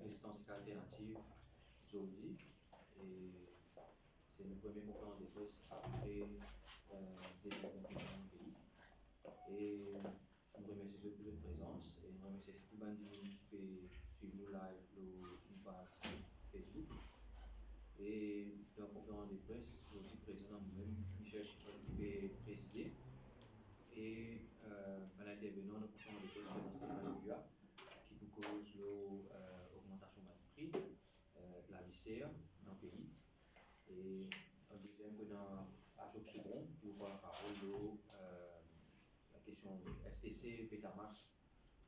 résistance alternative Zodi. Et c'est le premier conférence de presse après des confinements du pays. Et nous remercions de votre présence et nous remercions tout le monde qui peut suivre nos live, nos pages Facebook. Et dans la conférence de presse, je suis aussi présent moi-même, Michel Chiffon, qui peut présider. Et par l'intervenant dans la conférence de presse, présent Stéphane Gua, qui vous cause l'augmentation du prix, la vie chère dans le pays. Et un deuxième, à chaque seconde, pour voir la parole la question STC, Betamax,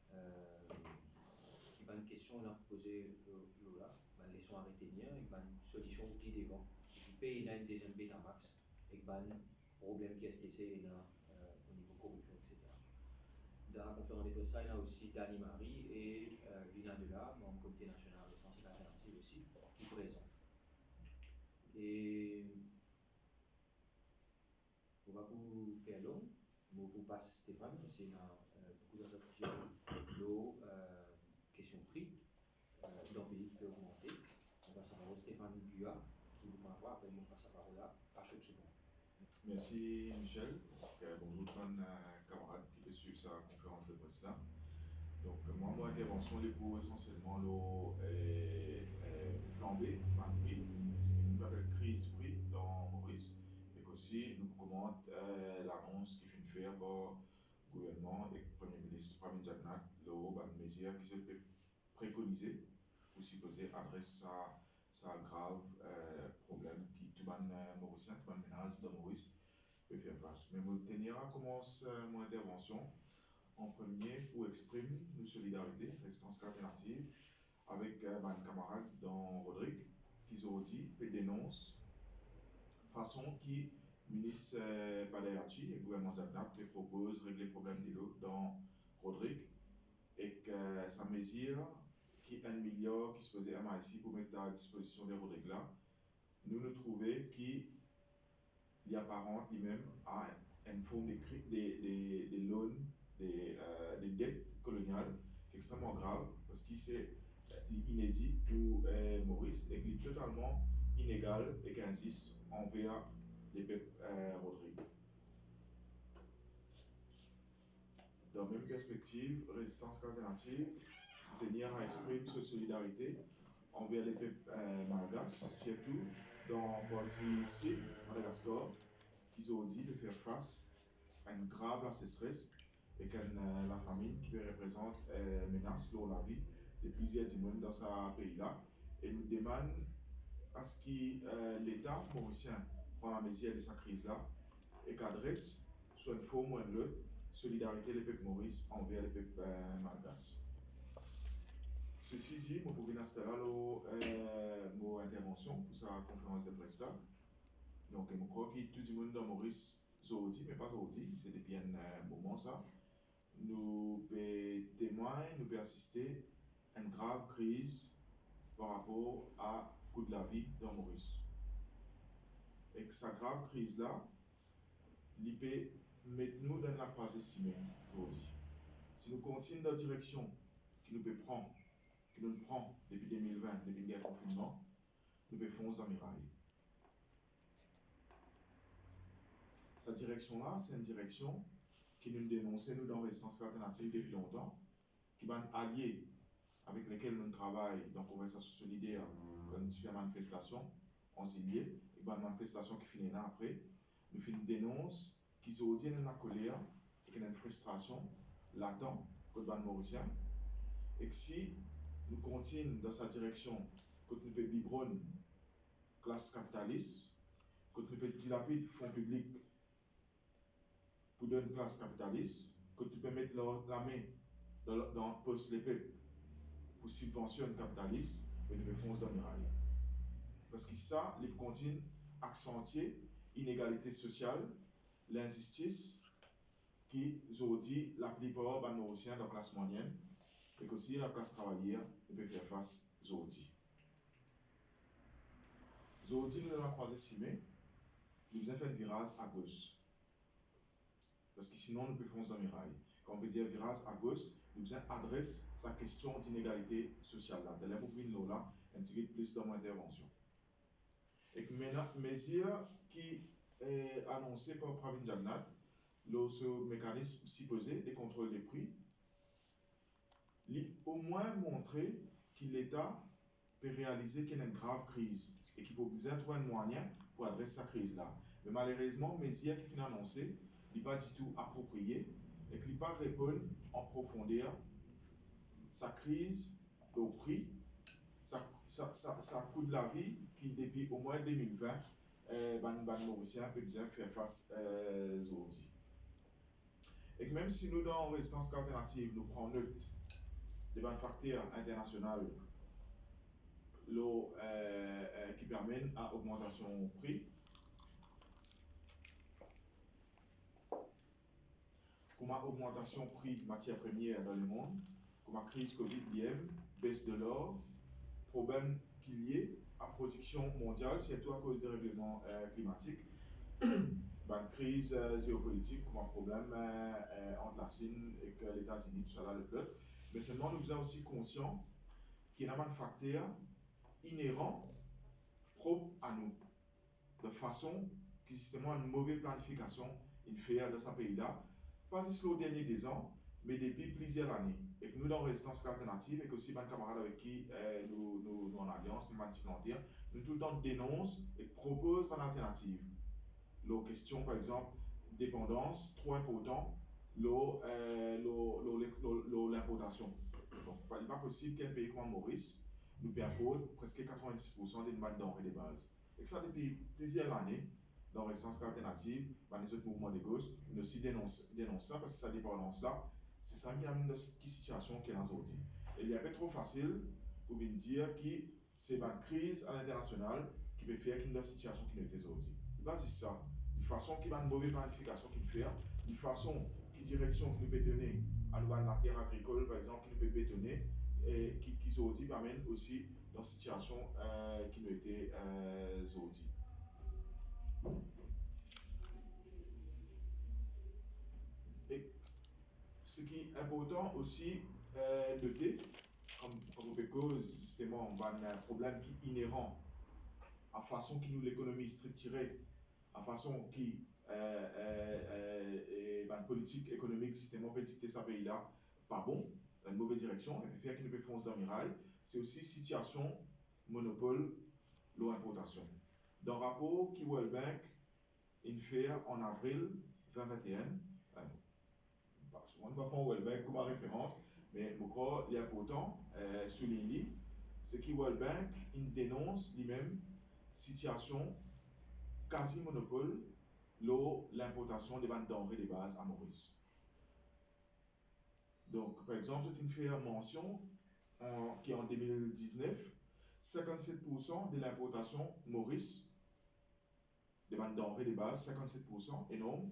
qui va une question à poser là, les leçons à retenir, et une solution au pied devant. Qui paye une deuxième Betamax, et un problème qui est STC au niveau corruption, etc. Dans la conférence de presse, il y a aussi Dani Marie et Vina Dela, membre du comité national de santé alternative aussi, qui sont présents. Et on va vous faire long, mais pour passer Stéphane, c'est beaucoup d'autres l'eau, question prix, dans le pays qui peut augmenter. On passe la parole à Stéphane Gua, qui vous parlera, après on passe la parole à chaque seconde. Merci Michel. Bonjour tout le camarades qui peut suivre sa conférence de presse là. Donc moi, mon intervention est pour essentiellement flamber par prix, ce qu'on appelle crise prix dans Maurice, et qu'aussi nous commente l'annonce qui fait faire par le gouvernement et le Premier ministre Pramil Jagnath, le mesure qui se peut préconiser pour supposer adresse ça grave problème qui tout le monde mauricien, tout le monde ménage dans Maurice peut faire face. Mais je tenir à commencer mon intervention en premier pour exprimer nos solidarités, résistance alternative, avec mes camarades dans Rodrigue, qui ont dit et dénoncent façon qui ministre Padayachi et le gouvernement Jagnath propose régler le problème de l'eau dans Rodrigue et que sa mesure qui est 1 milliard qui se faisait à ici pour mettre à disposition des Rodrigue là, nous trouvons qu'il y apparente lui-même à une forme de loans, des dettes coloniales extrêmement graves parce qu'il c'est inédit pour Maurice et qui est totalement inégal et qui insiste envers les peuples Rodrigue. Dans la même perspective, résistance alternative, tenir à exprimer sa solidarité envers les peuples malgaches, surtout dans la partie sud, Madagascar, qui ont dit de faire face à une grave sécheresse et que la famine qui représente menace sur la vie de plusieurs dizaines dans ce pays-là. Et nous demandons à ce que l'État mauricien prenne la mesure de cette crise-là et qu'adresse soit une forme ou une autre solidarité des peuples maurice envers les peuples malgaches. Ceci dit, je pouvais installer mon intervention pour sa conférence de presse là. Donc, je crois que tout le monde dans Maurice aujourd'hui, mais pas aujourd'hui, c'est depuis un moment ça, nous pouvons témoigner, nous pouvons assister à une grave crise par rapport à coût de la vie dans Maurice. Et que cette grave crise-là, il peut mettre nous dans la croisée cimée aujourd'hui. Si nous continuons dans la direction qui nous peut prendre, qui nous prend depuis 2020, depuis le confinement, nous pouvons foncer dans la miraille. Cette direction-là, c'est une direction qui nous dénonçait, nous, dans Résistance alternative depuis longtemps, qui va allier avec lesquels nous travaillons dans la conversation solidaire, quand nous faisons une manifestation, on s'y lié, et une manifestation qui finit là après, nous faisons une dénonce qui se dit dans la colère et qui a une frustration latente contre les Mauriciens, et que si nous continuons dans cette direction, que nous pouvons biberonner classe capitaliste, que nous pouvons dilapider fonds publics pour donner une classe capitaliste, que tu peux mettre la main dans le poste les peuples pour subventionner le capitaliste, et tu peux foncer dans le mirail. Parce que ça, il continue à accentuer l'inégalité sociale, l'injustice, qui aujourd'hui la plupart des Mauriciens de la classe moyenne, et qu'aussi la classe travailleur peut faire face aujourd'hui. Aujourd'hui, nous avons croisé Simé, nous avons fait un virage à gauche. Parce que sinon, nous pouvons foncer dans le mirail. Quand on peut dire virage à gauche, nous adresse sa question d'inégalité sociale là. De l'immobilier là, un petit peu plus dans mon intervention. Et que maintenant, mesure qui est annoncée par Pravin Jagnat, ce mécanisme supposé de contrôle des prix, il au moins montrer que l'État peut réaliser qu'il y a une grave crise et qu'il faut besoin de trouver un moyen pour adresser cette crise-là. Mais malheureusement, les mesures qui sont annoncées ne sont pas du tout appropriées et qu'il ne pas répondre en profondeur sa crise au prix, ça coût de la vie qui depuis au moins 2020, les Mauriciens peuvent bien faire face aujourd'hui. Et que même si nous, dans Résistance Alternative, nous prenons note des facteurs internationaux qui permettent à augmentation prix, comme à augmentation prix matières premières dans le monde, comme à crise Covid-19, baisse de l'or, problème qu'il y ait à production mondiale, surtout à cause des règlements climatiques, crise géopolitique, comme un problème entre la Chine et les États-Unis, tout ça là, le peuple. Mais seulement nous sommes aussi conscients qu'il y a un facteur inhérent propre à nous, de façon qui justement une mauvaise planification une fait dans ce pays-là, pas juste au dernier des ans, mais depuis plusieurs années. Et que nous, dans Résistance Alternative, et que aussi, mes camarades avec qui nous en alliance, nous tout le temps dénoncent et proposent une alternative. La question, par exemple, dépendance, trop important, l'importation. Donc, il n'est pas possible qu'un pays comme Maurice nous importe presque 90% des denrées de base. Et que ça, depuis plusieurs années, dans Résistance Alternative, les autres mouvements de gauche, nous aussi dénoncent ça parce que cette dépendance-là, c'est ça qui amène la situation qui est aujourd'hui. Et il est un peu trop facile pour venir dire que c'est une crise à l'international qui peut faire qu'une situation qui n'est pas aujourd'hui. Il pas juste ça. De façon qui va une mauvaise planification qui peut faire, de façon qui direction qui nous peut donner à nous la terre agricole, par exemple, qui nous peut bétonner et qui aujourd'hui permet aussi dans une situation qui nous était aujourd'hui. Et ce qui est important aussi noter, comme cause justement un problème qui est inhérent à la façon qui nous l'économie structurée, à la façon qui une politique économique justement peut dicter ce pays-là pas bon, dans une mauvaise direction, et puis faire qu'il ne peut foncer dans le mirail, c'est aussi situation monopole l'eau importation. Dans le rapport qui World Bank fait en avril 2021, souvent on va prendre World Bank comme référence, mais je crois qu'il est important souligner ce qui World Bank dénonce lui-même situation quasi monopole l'importation des denrées de base à Maurice. Donc, par exemple, je te fais mention qui en 2019, 57% de l'importation Maurice des denrées de base, 57% énorme,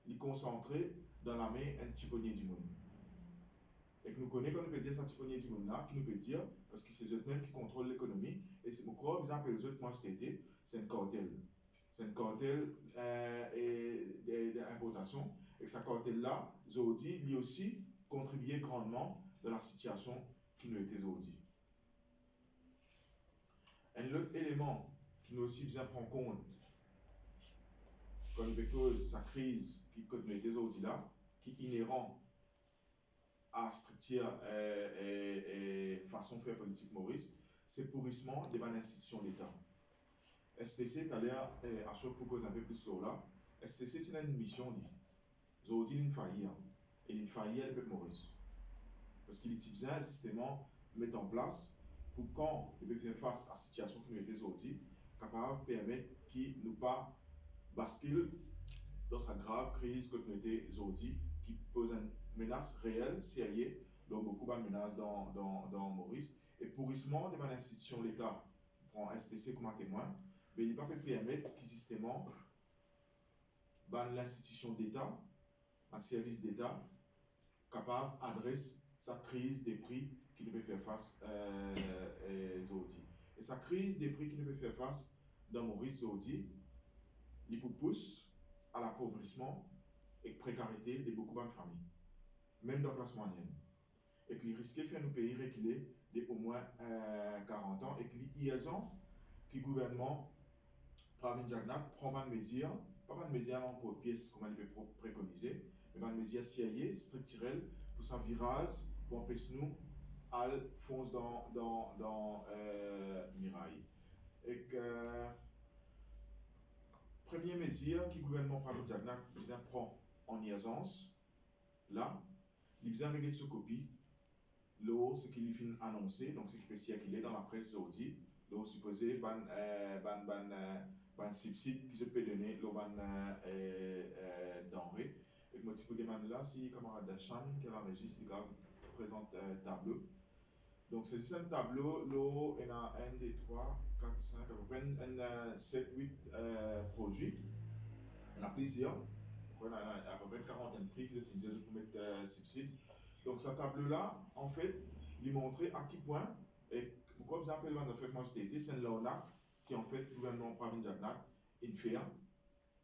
est concentré dans la main un petit poignet du monde. Et que nous connaissons, qu'on peut dire, ce petit poignet du monde là, qui nous peut dire, parce que c'est eux-mêmes qui contrôlent l'économie, et c'est mon corps, par exemple, les autres, moi, c'est un cartel. C'est un cartel d'importation, et que ce cartel-là, aujourd'hui, lui aussi, contribué grandement dans la situation qui nous était aujourd'hui. Un autre élément qui nous aussi bien prend compte, comme cause sa crise qui nous était aujourd'hui là, qui est inhérent à la structure et façon de faire politique Maurice, c'est le pourrissement des institutions d'État. STC, tout à l'heure, à chaque fois qu'on un peu plus sur là, STC, c'est une mission. Aujourd'hui, il y a une faillite. Et une faillite, elle peut Maurice. Parce qu'il est bien justement mettre en place pour quand il peut faire face à la situation qui nous était aujourd'hui, capable de permettre qu'il ne pas bascule dans sa grave crise que nous était aujourd'hui, qui pose une menace réelle, sérieuse, donc beaucoup de menaces dans Maurice. Et pourrissement des institutions de l'État, on prend STC comme un témoin, mais il ne peut pas permettre que justement l'institution d'État, un service d'État, capable d'adresser sa crise des prix qui ne peut faire face aujourd'hui. Et sa crise des prix qui ne peut faire face dans Maurice aujourd'hui, il pousse à l'appauvrissement et précarité de beaucoup de familles, même dans la classe moyenne. et que les risques de faire nos pays reculer au moins 40 ans et que les liaisons qui le gouvernement Pravin Jagnat prend une mesure, pas une mesure non pour pièces comme elle peut préconiser, mais une mesure CIA structurelle pour sa virage pour empêcher nous à foncer dans Mirail. Et que première mesure que le gouvernement Pravin Jagnat prend en liaisance, là, il besoin de regarder ce copie, là, ce qu'il finit annoncé, donc ce qui peut circuler dans la presse aujourd'hui, là, supposé, subside qui se peut donner, là, denrée. Et le motif de demande là, si camarade Dachan, qui est la registre, il présente un tableau. Donc, c'est un tableau, là, il y a 1, 2, 3, 4, 5, à peu près 7, 8 produits. Il y en a plusieurs. Il y a à peu près une quarantaine de prix qu'ils utilisent pour mettre subside. Donc, ce tableau-là, en fait, il montrait à quel point, et pourquoi vous appelez le traitement stété, c'est l'ONAC qui, en fait, le gouvernement Pravin Jagnat, il fait,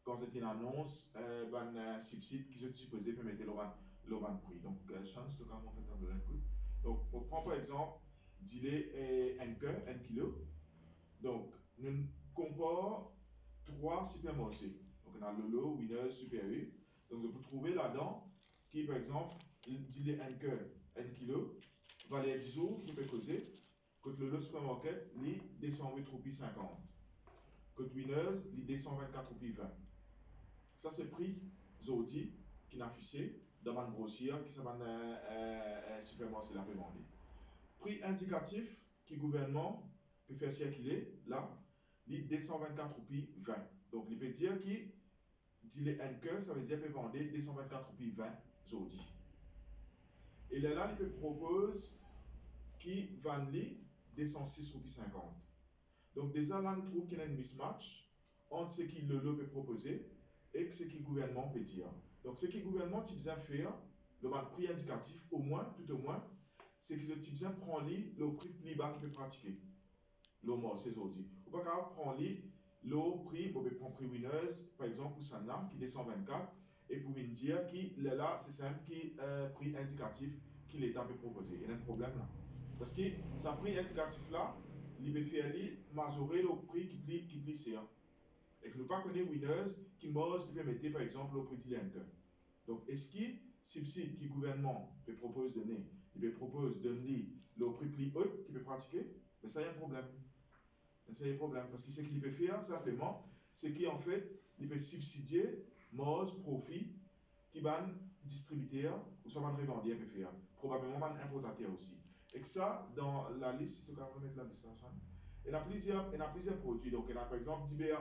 quand c'est une annonce, subside qui se supposé permettre le prix. Donc, chance de comment on fait tableau d'un coup. Donc, on prend par exemple, dilé un kilo. Donc, nous comporte 3 supermarchés. Donc, on a Lolo, Winners, Super U. Donc, vous pouvez trouver là-dedans qui, par exemple, dit un kilo, valait 10 jours, qui peut causer, que le supermarket, il 208 roupies 50. Que Winners, il 224 roupies 20. Ça, c'est le prix Zodi qui n'a affiché dans une grossière qui s'appelle un supermarché la peut vendre. Prix indicatif qui le gouvernement peut faire circuler, là, il 224 roupies 20. Donc, il peut dire qu'il dit les anchors, ça veut dire qu'il peut vendre 224 roupies 20 aujourd'hui. Et là, il propose qu'il vende 206 roupies 50. Donc, déjà, là, on trouve qu'il y a un mismatch entre ce que le lot peut proposer et ce que le gouvernement peut dire. Donc, ce que le gouvernement type bien faire, le prix indicatif, au moins, tout au moins, c'est que le type bien prend le prix plus bas qu'il peut pratiquer. Le mot, c'est aujourd'hui. Ou pas qu'à prendre le prix, on peut prendre prix Winners, par exemple, pour Sanam, qui descend 24, et pour India, qui là, c'est simple, qui prix indicatif que l'État peut proposer. Il y a un problème là. Parce que ce prix indicatif là, il peut faire majorer le prix qui plie c'est. Et que nous pas connaître Winners, qui mose, qui peut mettre par exemple le prix de l'Inca. Donc, est-ce que subside que le gouvernement peut proposer de donner, il peut proposer de donner le prix plus haut qu'il peut pratiquer, mais ça y a un problème. C'est un problème. Parce que ce qu'il peut faire, simplement, c'est qu'en fait, il peut subsidier mose, profit, qui van distributeur ou soit van revendeur peut faire. Probablement van importateur aussi. Et que ça, dans la liste, tu peux remettre la liste, il y a plusieurs produits. Donc, il y a par exemple Diber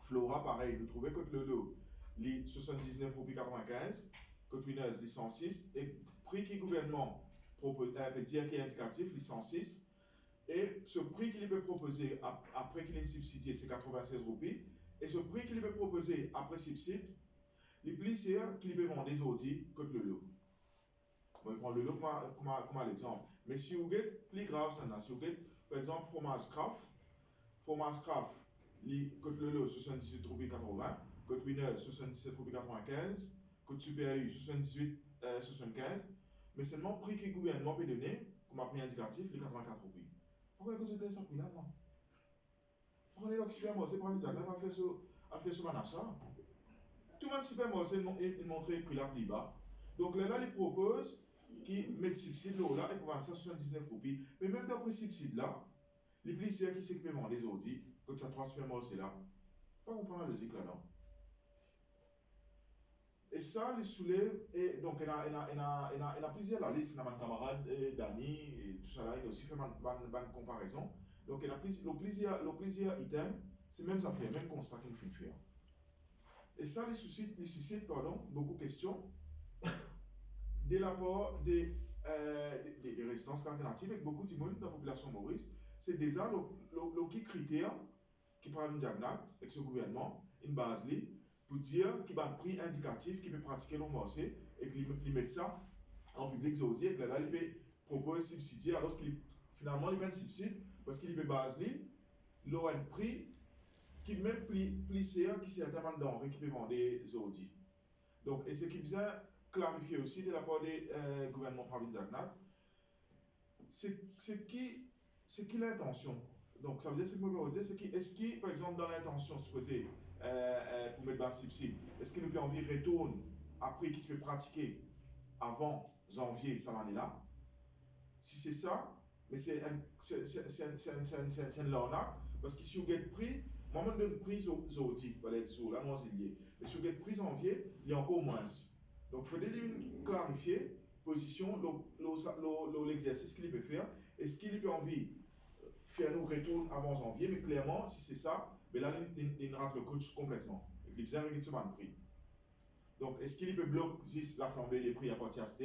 Flora, pareil, nous trouvons que le lot, les 79 roupies 95, que Winners, les 106, et prix que le gouvernement propose, peut dire qui est indicatif, les 106. Et ce prix qu'il peut proposer après qu'il est subsidié, c'est 96 roupies. Et ce prix qu'il peut proposer après subside, les plus cher qu'il peut vendre aujourd'hui que le lot. On va prendre le lot comme l'exemple. Mais si vous avez plus grave, si vous avez par exemple fromage Kraft, que le lot 77 roupies 80, que Winner 77 roupies 95, que Super U 78 75, mais seulement prix que le gouvernement peut donner comme prix indicatif, les 84 roupies. Pourquoi est-ce que ça prix là, non? Prenez l'oxygène, prenez le là, à faire ce achat. Tout le monde supermarché, il montre le prix là plus bas. Donc là, il propose qu'ils mettent subside là et pour vendre ça 79 roupies. Mais même d'après subside là, les plus chers qui s'est vendre les audits, quand ça 3 supermarchés là, pas comprendre la logique là, non? Et ça, les soulève, et donc il y a plusieurs la liste, il y a un camarade, Dani, et tout ça là, il a aussi fait une comparaison. Donc il y a plusieurs items, c'est même ça fait, même constat qu'il faut faire. Et ça, les suscite beaucoup de questions de l'apport des résistances alternatives avec beaucoup de monde dans la population maurice. C'est déjà le critère qui prend une diagnostic avec ce gouvernement, une base pour dire qu'il y a un prix indicatif qui peut pratiquer le marché et qu'il met ça en public aujourd'hui et que là, il peut proposer subsidier alors qu'il finalement il met un subside parce qu'il peut baser un prix qui même plus cher qui certainement denrées qui peut vendre aujourd'hui. Donc, et ce qui vient clarifier aussi de la part des gouvernements Pravin Jagnat, c'est qui l'intention? Donc, ça veut dire, c'est que c'est qui, est-ce qui, par exemple, dans l'intention supposée pour mettre dans le subside, est-ce qu'il nous peut envie retourne après qu'il se fait pratiquer avant janvier, ça l'année-là? Si c'est ça, mais c'est une l'arnaque, parce que si vous êtes pris, moi, je donne prise aux outils, voilà, là, moi, c'est lié. Mais si vous êtes pris en janvier, il y a encore moins. Donc, il faut clarifier position, l'exercice qu'il peut faire, est-ce qu'il peut envie faire nous retourne avant janvier, mais clairement, si c'est ça, mais là, il rate le coach complètement. Et il vient régler ce prix. Donc, est-ce qu'il peut bloquer la flambée des prix à partir de ce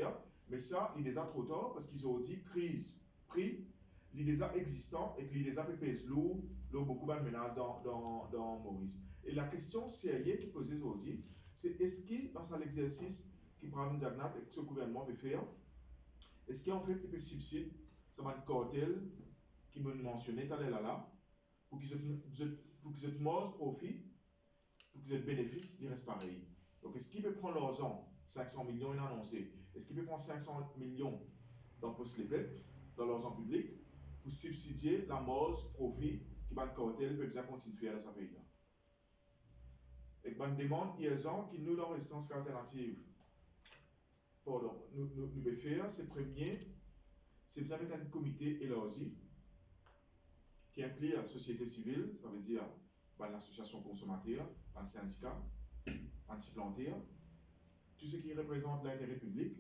mais ça, il est déjà trop tard parce qu'ils ont dit crise, prix, il est déjà existant et qu'il est déjà pèse lourd, beaucoup de menaces dans Maurice. Et la question sérieuse qui posait aujourd'hui, c'est est-ce qu'il, dans l'exercice qui prend une diagnostic et que ce gouvernement veut faire, est-ce qu'en fait, il peut subsidier ça va être cartel qui me mentionnait tout à l'heure pour qu'ils aient mort profit, pour qu'ils aient bénéfice, il reste pareil. Donc, est-ce qu'il peut prendre l'argent, 500 millions, il a annoncé, est-ce qu'il peut prendre 500 millions dans Post-Lepep, dans l'argent public, pour subsidier la mort, profit, qui va être cartel, peut bien continuer à faire dans ce pays-là? Et qu'on demande, il y a des gens qui nous, dans résistance alternative, pardon, nous pouvons faire, c'est premier, c'est bien mettre un comité élargi, qui inclut la société civile, ça veut dire l'association consommateur, le syndicat, anti-plantaire, tout ce qui représente l'intérêt public,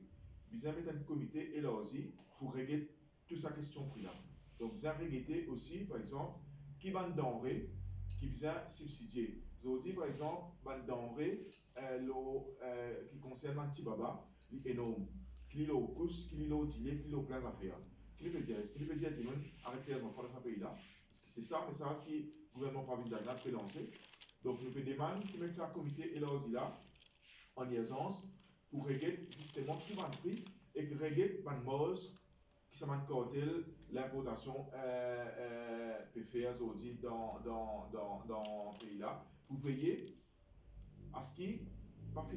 vous avez un comité élargi pour régler toute sa question prix là. Donc, vous avez réglé aussi, par exemple, qui va une denrée qui vient subsidier. Vous avez dit, par exemple, une denrée qui concerne un petit baba, énorme, qui est au couche, qui est au dîner, qui est au plein affaires. Qui veut dire? Est-ce qu'il veut dire, arrêtez les enfants dans ce pays-là? Parce que c'est ça, mais ça, ce que le gouvernement provincial peut lancer. Donc, nous pouvons demander qui mette ça comité élargi là, en liaison, pour régler justement tout le prix et que régler le mode qui s'appelle cartel, l'importation peut faire aujourd'hui dans le pays là, pour veiller à ce qu'il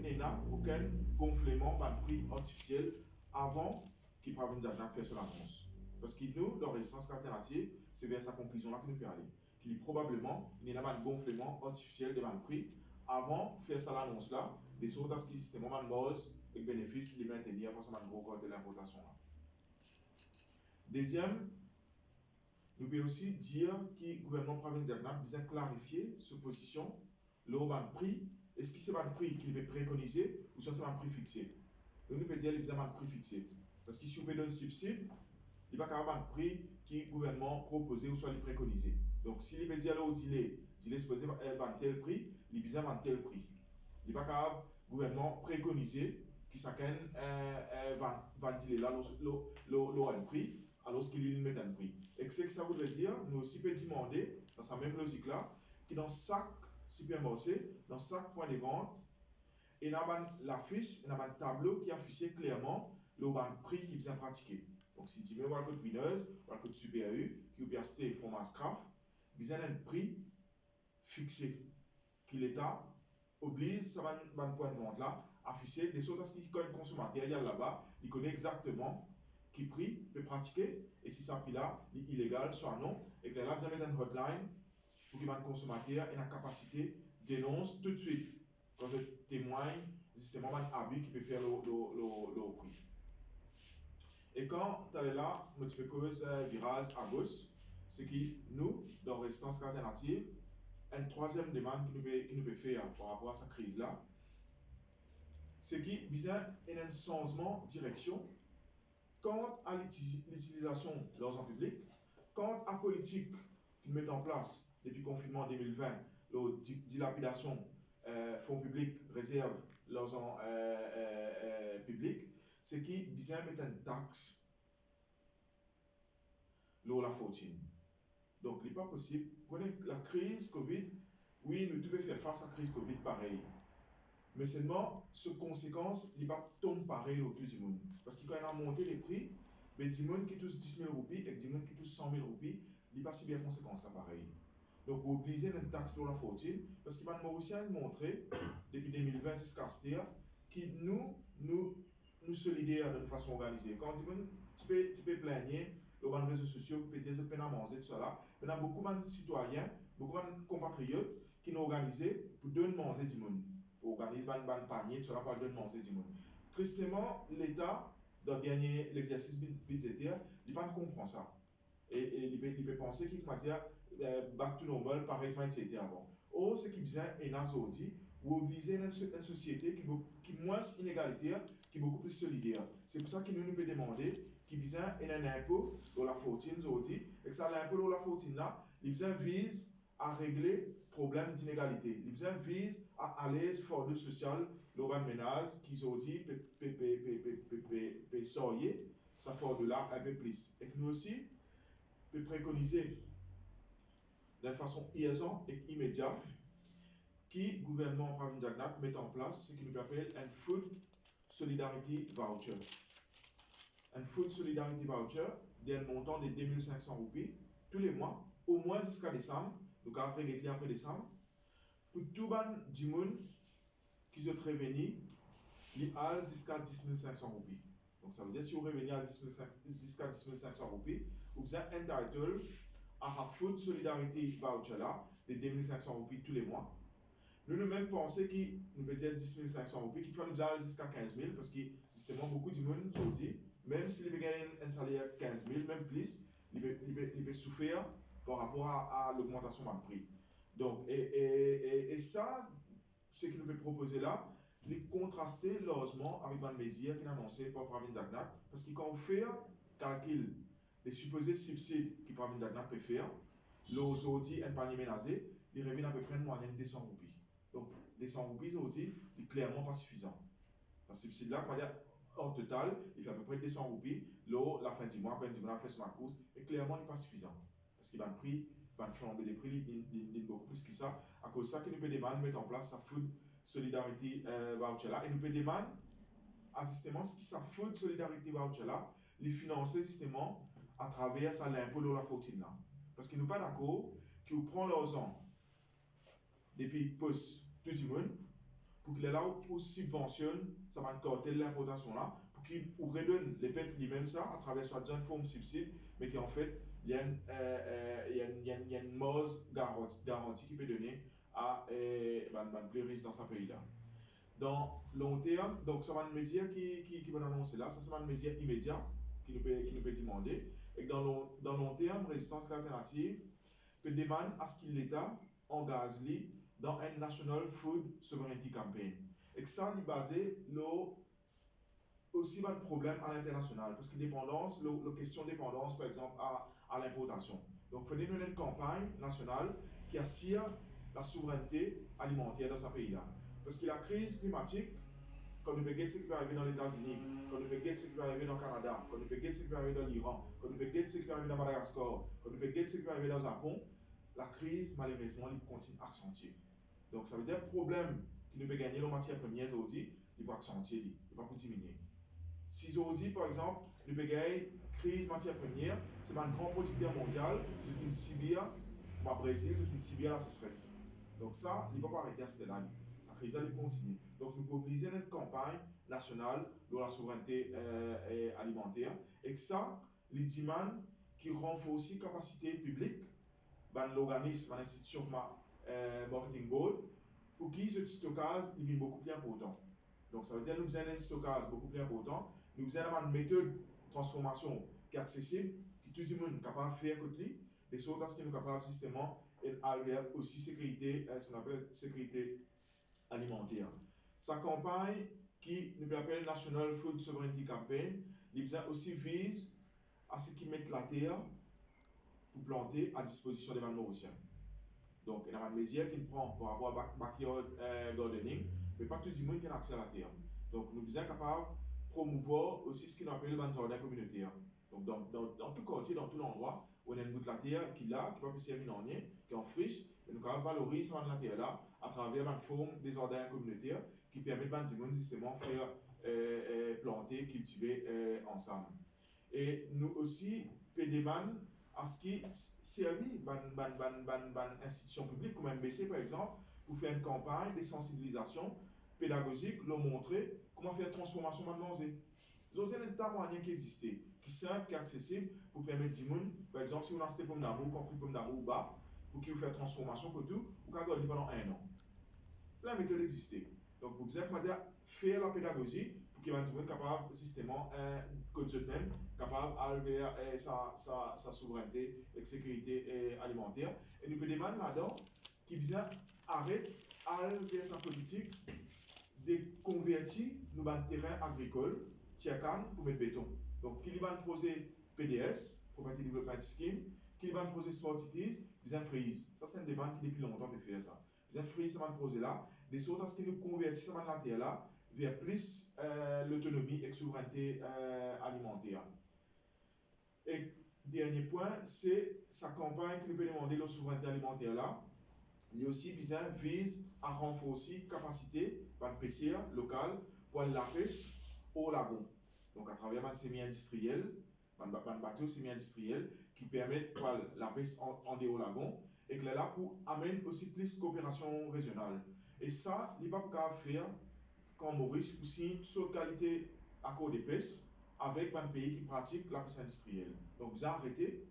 n'y ait pas aucun gonflement de prix artificiel avant qu'il prenne d'argent faire sur l'annonce. Parce que nous, dans la résistance alternative, c'est vers sa conclusion là que nous peut aller. Qu'il y a probablement un gonflement artificiel de prix avant de faire ça l'annonce là, des sortes à ce qui système de base et bénéfices les maintenir avant ça gros corps de l'importation là. Deuxième, nous pouvons aussi dire que le gouvernement provincial a besoin de clarifier sa position, le prix, est-ce que c'est un prix qu'il veut préconiser ou soit c'est un prix fixé. Donc nous pouvons dire qu'il y a besoin d'un prix fixé. Parce que si vous donne un subside, il va y avoir un prix que le gouvernement proposé ou soit il préconisé. Donc si il veut dire au délai, il est supposé vendre tel prix, il a besoin de tel prix. Il va y avoir un gouvernement préconisé qui s'appelle vendre là le prix alors qu'il met un prix. Et ce que ça voudrait dire, nous aussi pouvons demander, dans sa même logique-là, que dans chaque supermarché, dans chaque point de vente, il y a l'affiche, il y a un tableau qui affiche clairement le prix qui vient pratiquer. Donc, si tu veux voir le code Winners, le code Super U, qui peut acheter format Scraft, il y a un prix fixé que l'État oblige ce point de vente là à afficher des choses qui connaissent le consommateur là-bas, il connaît exactement qui prix peut pratiquer et si ça prix là est illégal soit non et que là vous avez une hotline pour que le consommateur ait la capacité dénonce tout de suite quand je témoigne justement un abus qui peut faire le prix. Et quand tu es là, tu peux cause virage à gauche, ce qui nous, dans Résistance Alternative, une troisième demande qui nous peut faire par rapport à cette crise-là, c'est qui vise un changement de direction quant à l'utilisation de l'argent public, quant à la politique qu'ils mettent en place depuis le confinement 2020, la dilapidation fonds publics, réserve l'argent public, c'est qui vise à mettre une taxe sur la fortune. Donc, il n'est pas possible. La crise Covid, oui, nous devons faire face à la crise Covid pareil. Mais seulement, ce conséquence, il ne va pas tomber pareil au tout du monde. Parce que quand on a monté les prix, mais du monde qui touche 10 000 roupies et du monde qui touche 100 000 roupies, il n'y a pas si bien conséquence ça pareil. Donc, vous obligez une taxe sur la fortune, parce qu'il va nous aussi montrer, depuis 2020 jusqu'à ce temps, que nous solidaires de façon organisée. Quand tu peux plaigner, dans les réseaux sociaux, peut-être peine à manger, tout ça. Il y a beaucoup de citoyens, beaucoup de compatriotes qui ont organisé pour donner manger du monde. Pour organiser un panier, tout ça, pour donner manger du monde. Tristement, l'État, dans l'exercice budgétaire, il ne comprend pas ça. Et il peut penser qu'il va dire, back to normal, pareil, etc. Bon. Or, ce qui vient est aujourd'hui, vous obligez une société qui est moins inégalitaire, qui est beaucoup plus solidaire. C'est pour ça qu'il nous peut demander qui vient un impôt dans la fortune aujourd'hui, et que ça l'impôt dans la fortune là, il vise à régler le problème d'inégalité. Il vise à aller faire de social dans les ménages qui aujourd'hui peut sortir, ça fait de là un peu plus. Et que nous aussi, peut préconiser d'une façon urgente et immédiate qui le gouvernement Pravin Jagnat met en place ce qui nous appelle un Food Solidarity Voucher. Un Food Solidarity Voucher d'un montant de 2500 roupies tous les mois, au moins jusqu'à décembre, donc après décembre, pour tout le monde du monde qui se revenu, il a jusqu'à 10 500 roupies. Donc ça veut dire si vous revenez jusqu'à 10 500 roupies, vous êtes entitled à un Food Solidarity Voucher là, de 2500 roupies tous les mois. Nous-mêmes pensons qu'il nous peut dire 10 500 roupies, qu'il faut nous aller jusqu'à 15 000, parce que justement beaucoup de monde aujourd'hui, même s'il veut gagner un salaire 15 000, même plus, il peut souffrir par rapport à l'augmentation du prix. Donc, et ça, ce qu'il nous peut proposer là, il contraster largement avec une mesure qu'il a annoncée par Pravin Jagnat, parce que quand on fait un calcul des supposés subsides que Pravin Jagnat peut faire, l'aujourd'hui, un panier ménager, il revient à peu près une moyenne de 200 roupies. Donc, 200 roupies aujourd'hui, n'est clairement pas suffisant. Le subside là, en total, il fait à peu près 200 roupies. Là, la fin du mois, quand il a fait son course, et clairement, il n'est pas suffisant. Parce qu'il va le prix, il va flamber les prix, il est beaucoup plus que ça. À cause de ça, qu'il nous peut demander de mettre en place sa Food Solidarity Voucher là. Et nous peut demander à justement ce qui sa Food Solidarity Voucher là, les financer justement à travers l'impôt de la fortune là. Parce qu'il n'est pas d'accord qu'il prend l'argent depuis poste tout le monde pour qu'il est là pour subventionne ça va cartel l'importation là pour qu'il redonne les peuples lui-même ça à travers soit une forme subside mais qui en fait il y a une mauvaise garantie qui peut donner à plus riches dans ce pays là. Dans long terme, donc ça va une mesure qui va annoncer là, ça c'est une mesure immédiate qui nous peut demander. Et dans long terme, résistance alternative peut demander à ce que l'État engage dans un National Food Sovereignty Campaign. Et que ça, est basé aussi un problème à l'international, parce que dépendance, la question de dépendance, par exemple, à l'importation. Donc, il faut une campagne nationale qui assure la souveraineté alimentaire dans ce pays-là. Parce que la crise climatique, quand nous regardons ce qui peut arriver dans les États-Unis, quand nous regardons ce qui peut arriver dans le Canada, quand nous regardons ce qui peut arriver dans l'Iran, quand nous regardons ce qui peut arriver dans Madagascar, quand nous regardons ce qui peut arriver dans le Japon, la crise, malheureusement, elle continue à accentuer. Donc, ça veut dire que le problème qui nous peut gagner en matière première aujourd'hui, il va accentuer, il ne va pas diminuer. Si aujourd'hui, par exemple, nous peut gagner crise matière première, c'est un grand producteur mondial, c'est une Sibérie, au Brésil, c'est une Sibérie à la sécheresse. Donc, ça, il ne va pas arrêter à ce là. La crise, elle continue. Donc, nous pouvons mobiliser une campagne nationale de la souveraineté alimentaire et que ça, les demandes qui renforcent aussi la capacité publique, l'organisme, l'institution comme Marketing Board, pour qui ce stockage est beaucoup plus important. Donc, ça veut dire que nous avons un stockage beaucoup plus important, nous avons une méthode de transformation qui est accessible, qui tout le monde est capable de faire côté, et sorte à ce que nous sommes capables justement d'arriver aussi sécurité, ce qu'on appelle sécurité alimentaire. Sa campagne, qui nous appelle National Food Sovereignty Campaign, aussi vise à ce qu'ils mettent la terre pour planter à disposition des Mauriciens. Donc, il y a une mesure qu'il prend par rapport à backyard gardening, mais pas tout le monde qui a accès à la terre. Donc, nous sommes capables de promouvoir aussi ce qu'on appelle le jardin communautaire. Donc, dans tout quartier, dans tout endroit, où on a une bout de la terre qui peut servir en rien, qui est en friche, et nous pouvons valoriser la terre là à travers une forme des jardins communautaires qui permettent à tout le monde justement de faire planter, cultiver ensemble. Et nous aussi, pédéman, à ce qui servit une institution publique comme MBC par exemple, pour faire une campagne de sensibilisation pédagogique, leur montrer comment faire transformation de manger. Nous avons un tas de moyens qui existent, qui sont simples, qui sont accessibles pour permettre aux gens, par exemple, si on a un pomme d'amour, compris pomme d'amour bas, pour qu'il fasse transformation, que tout, ou qu'on garde pendant 1 an. La méthode existe. Donc, vous avez faire la pédagogie pour qu'il y ait un monde capable, systématiquement, code de même, capable d'élever sa souveraineté et sécurité alimentaire. Et nous pouvons demander là-dedans qu'il vient arrêter d'élever sa politique de convertir nos terrains agricoles, tiakan pour mettre béton. Donc, qu'il va poser PDS, Poverty Development Scheme, qu'il va poser Smart Cities, ils freeze. Ça, c'est une demande qui depuis longtemps de faire ça. Ils freeze ce projet là, de sorte à ce qu'ils nous convertissent la terre là vers plus l'autonomie et la souveraineté alimentaire. Et dernier point, c'est sa campagne qui nous peut demander la souveraineté alimentaire là. Il aussi vise à renforcer la capacité de PCR local pour la pêche au lagon. Donc, à travers les semi-industriels, les bateaux semi-industriels qui permettent la pêche en dehors lagon et que là, pour amener aussi plus de coopération régionale. Et ça, il n'est pas pour faire quand Maurice poussine sur qualité accord de pêche avec un pays qui pratique la pêche industrielle. Donc, vous arrêtez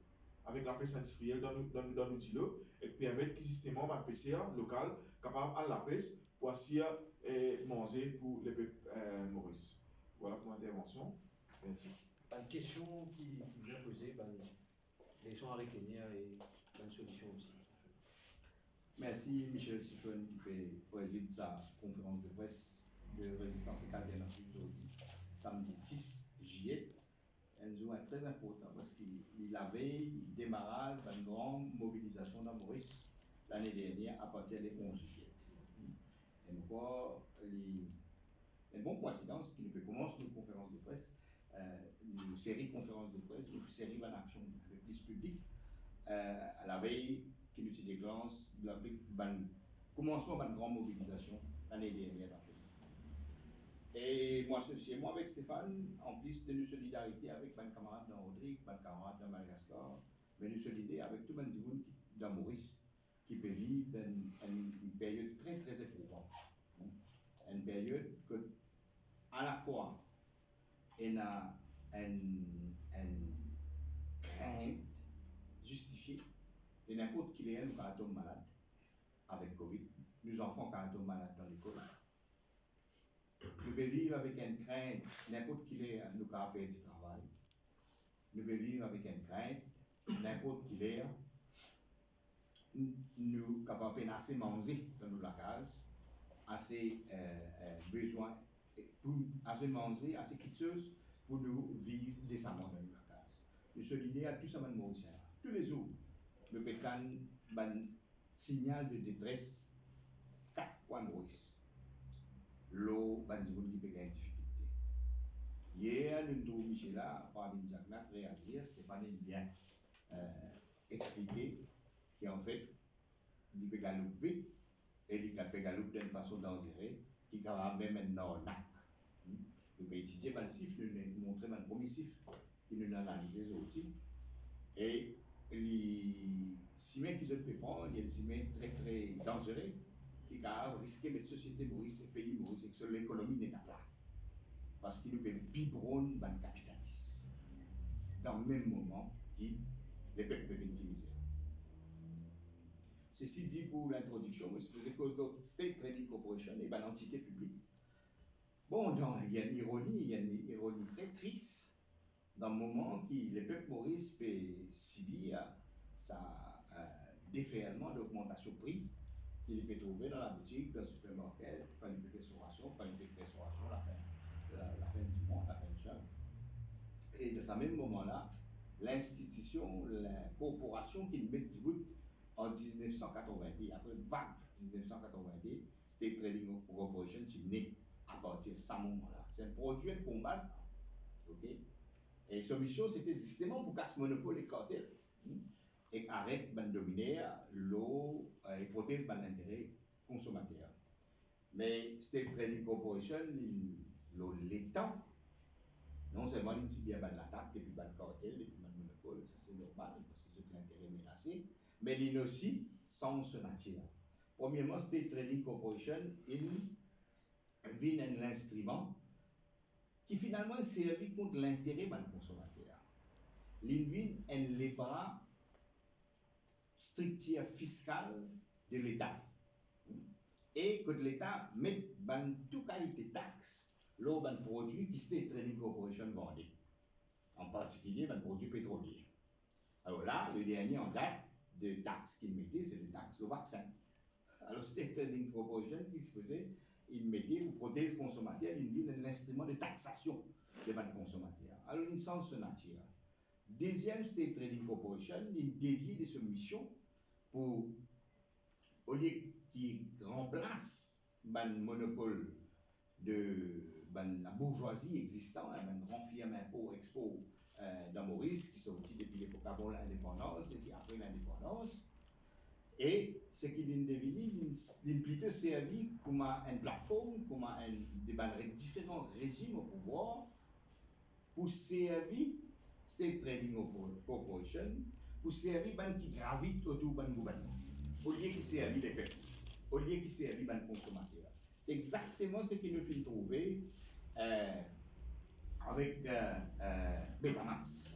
avec la pêche industrielle dans nos îlots et permettre que systématiquement un PCA local capable à la pêche pour assurer et manger pour les peuples Maurice. Voilà pour l'intervention. Merci. Une question qui vient poser, les gens arrêtés et une solution aussi. Merci Michel Siphon qui préside sa conférence de presse de résistance et alternative aujourd'hui, samedi 10 juillet. Un jour très important parce qu'il avait démarrage d'une grande mobilisation dans Maurice l'année dernière à partir du 11 juillet. Et encore, une bonne coïncidence qui peut commencer une conférence de presse, une série de conférences de presse, une série d'action avec plus public, à la veille qui nous déclenche le commencement d'une grande mobilisation l'année dernière dans le pays. Et moi, ceci, moi avec Stéphane, en plus de nos solidarités avec mes camarades dans Rodrigue, mes camarades dans Madagascar, mais nous solidaires avec tout le monde dans Maurice qui peut vivre dans une période très très éprouvante. Une période que, à la fois, il a une crainte justifiée de n'importe qui est nous qui sommes malades avec Covid, nos enfants qui sont malades dans l'école. Nous devons vivre avec une crainte, n'importe qui est nous qui a perdu du travail. Nous devons vivre avec une crainte, n'importe qui est nous capables assez manger dans nos cases, assez besoin, assez manger, assez quitteuse pour nous vivre décemment dans nos cases. Nous sommes solidaires à tout ça, Mauricien. Tous les jours, nous pétons un signal de détresse 4 points Maurice. L'eau, bandivoun qui peut gagner difficulté. Hier, nous avons Michel là, par Jacques réagir, Stéphane bien expliqué qu'en fait, il peut galoper et il peut galoper d'une façon dangereuse, qui va même un arnaque. Nous pouvons étudier le chiffre, nous montrer le premier chiffre qui nous analysé aussi. Et les ciments qu'ils ont pu prendre, il y a des ciments très très dangereux qui a risqué de mettre la société Maurice et le pays Maurice et que l'économie n'est pas là. Parce qu'il nous fait biberonner dans le capitalisme. Dans le même moment, qui les peuples peuvent être misère. Ceci dit pour l'introduction, je faisais cause de State Trading Corporation et l'entité publique. Bon, il y a une ironie très triste dans le moment où les peuples Maurice peuvent subir sa déferlement d'augmentation de prix qu'il peut trouver dans la boutique, dans le supermarché, quand il peut faire son ration, quand il peut faire son ration la fin du mois, la fin du mois. Et de ce même moment-là, l'institution, la corporation qui met du bout en 1990, après vague 1990, State Trading Corporation qui naît à partir de ce moment-là. C'est un produit de combat. Ok? Et sa mission, c'était justement pour casser le monopole et cartel. Et arrête de dominer l'eau et protéger l'intérêt consommateur. Mais State Trading Corporation, l'État, non seulement il s'y bien l'attaque depuis le cartel, depuis le monopole, ça c'est normal parce que c'est l'intérêt menacé, mais il aussi sans son nature. Premièrement, State Trading Corporation, il vient un instrument qui finalement servi contre l'intérêt du consommateur. L'invine est les bras strictière fiscal de l'État. Et que l'État met toute qualité de taxes lors d'un produit qui State Trading Corporation vendait, en particulier un produit pétrolier. Alors là, le dernier en date de taxes qu'il mettait, c'est le taxe au vaccin. Alors State Trading Corporation, qui se faisait, il mettait pour protéger le consommateur, il met un instrument de taxation des consommateurs. Alors il sens ce nature. Deuxième State Trading Corporation, il dévie de sa mission pour, au lieu qu'il remplace le monopole de la bourgeoisie existante, une grande firme import-export dans Maurice, qui sortit depuis l'époque avant l'indépendance et puis après l'indépendance. Et ce qu'il est devenu, il plutôt servi comme une plateforme, comme différents régimes au pouvoir, pour servir State Trading Corporation, pour servir qui gravitent autour du gouvernement, au lieu qui servit les peuples, au lieu qui servit les consommateurs. C'est exactement ce que nous finissons trouver avec Betamax.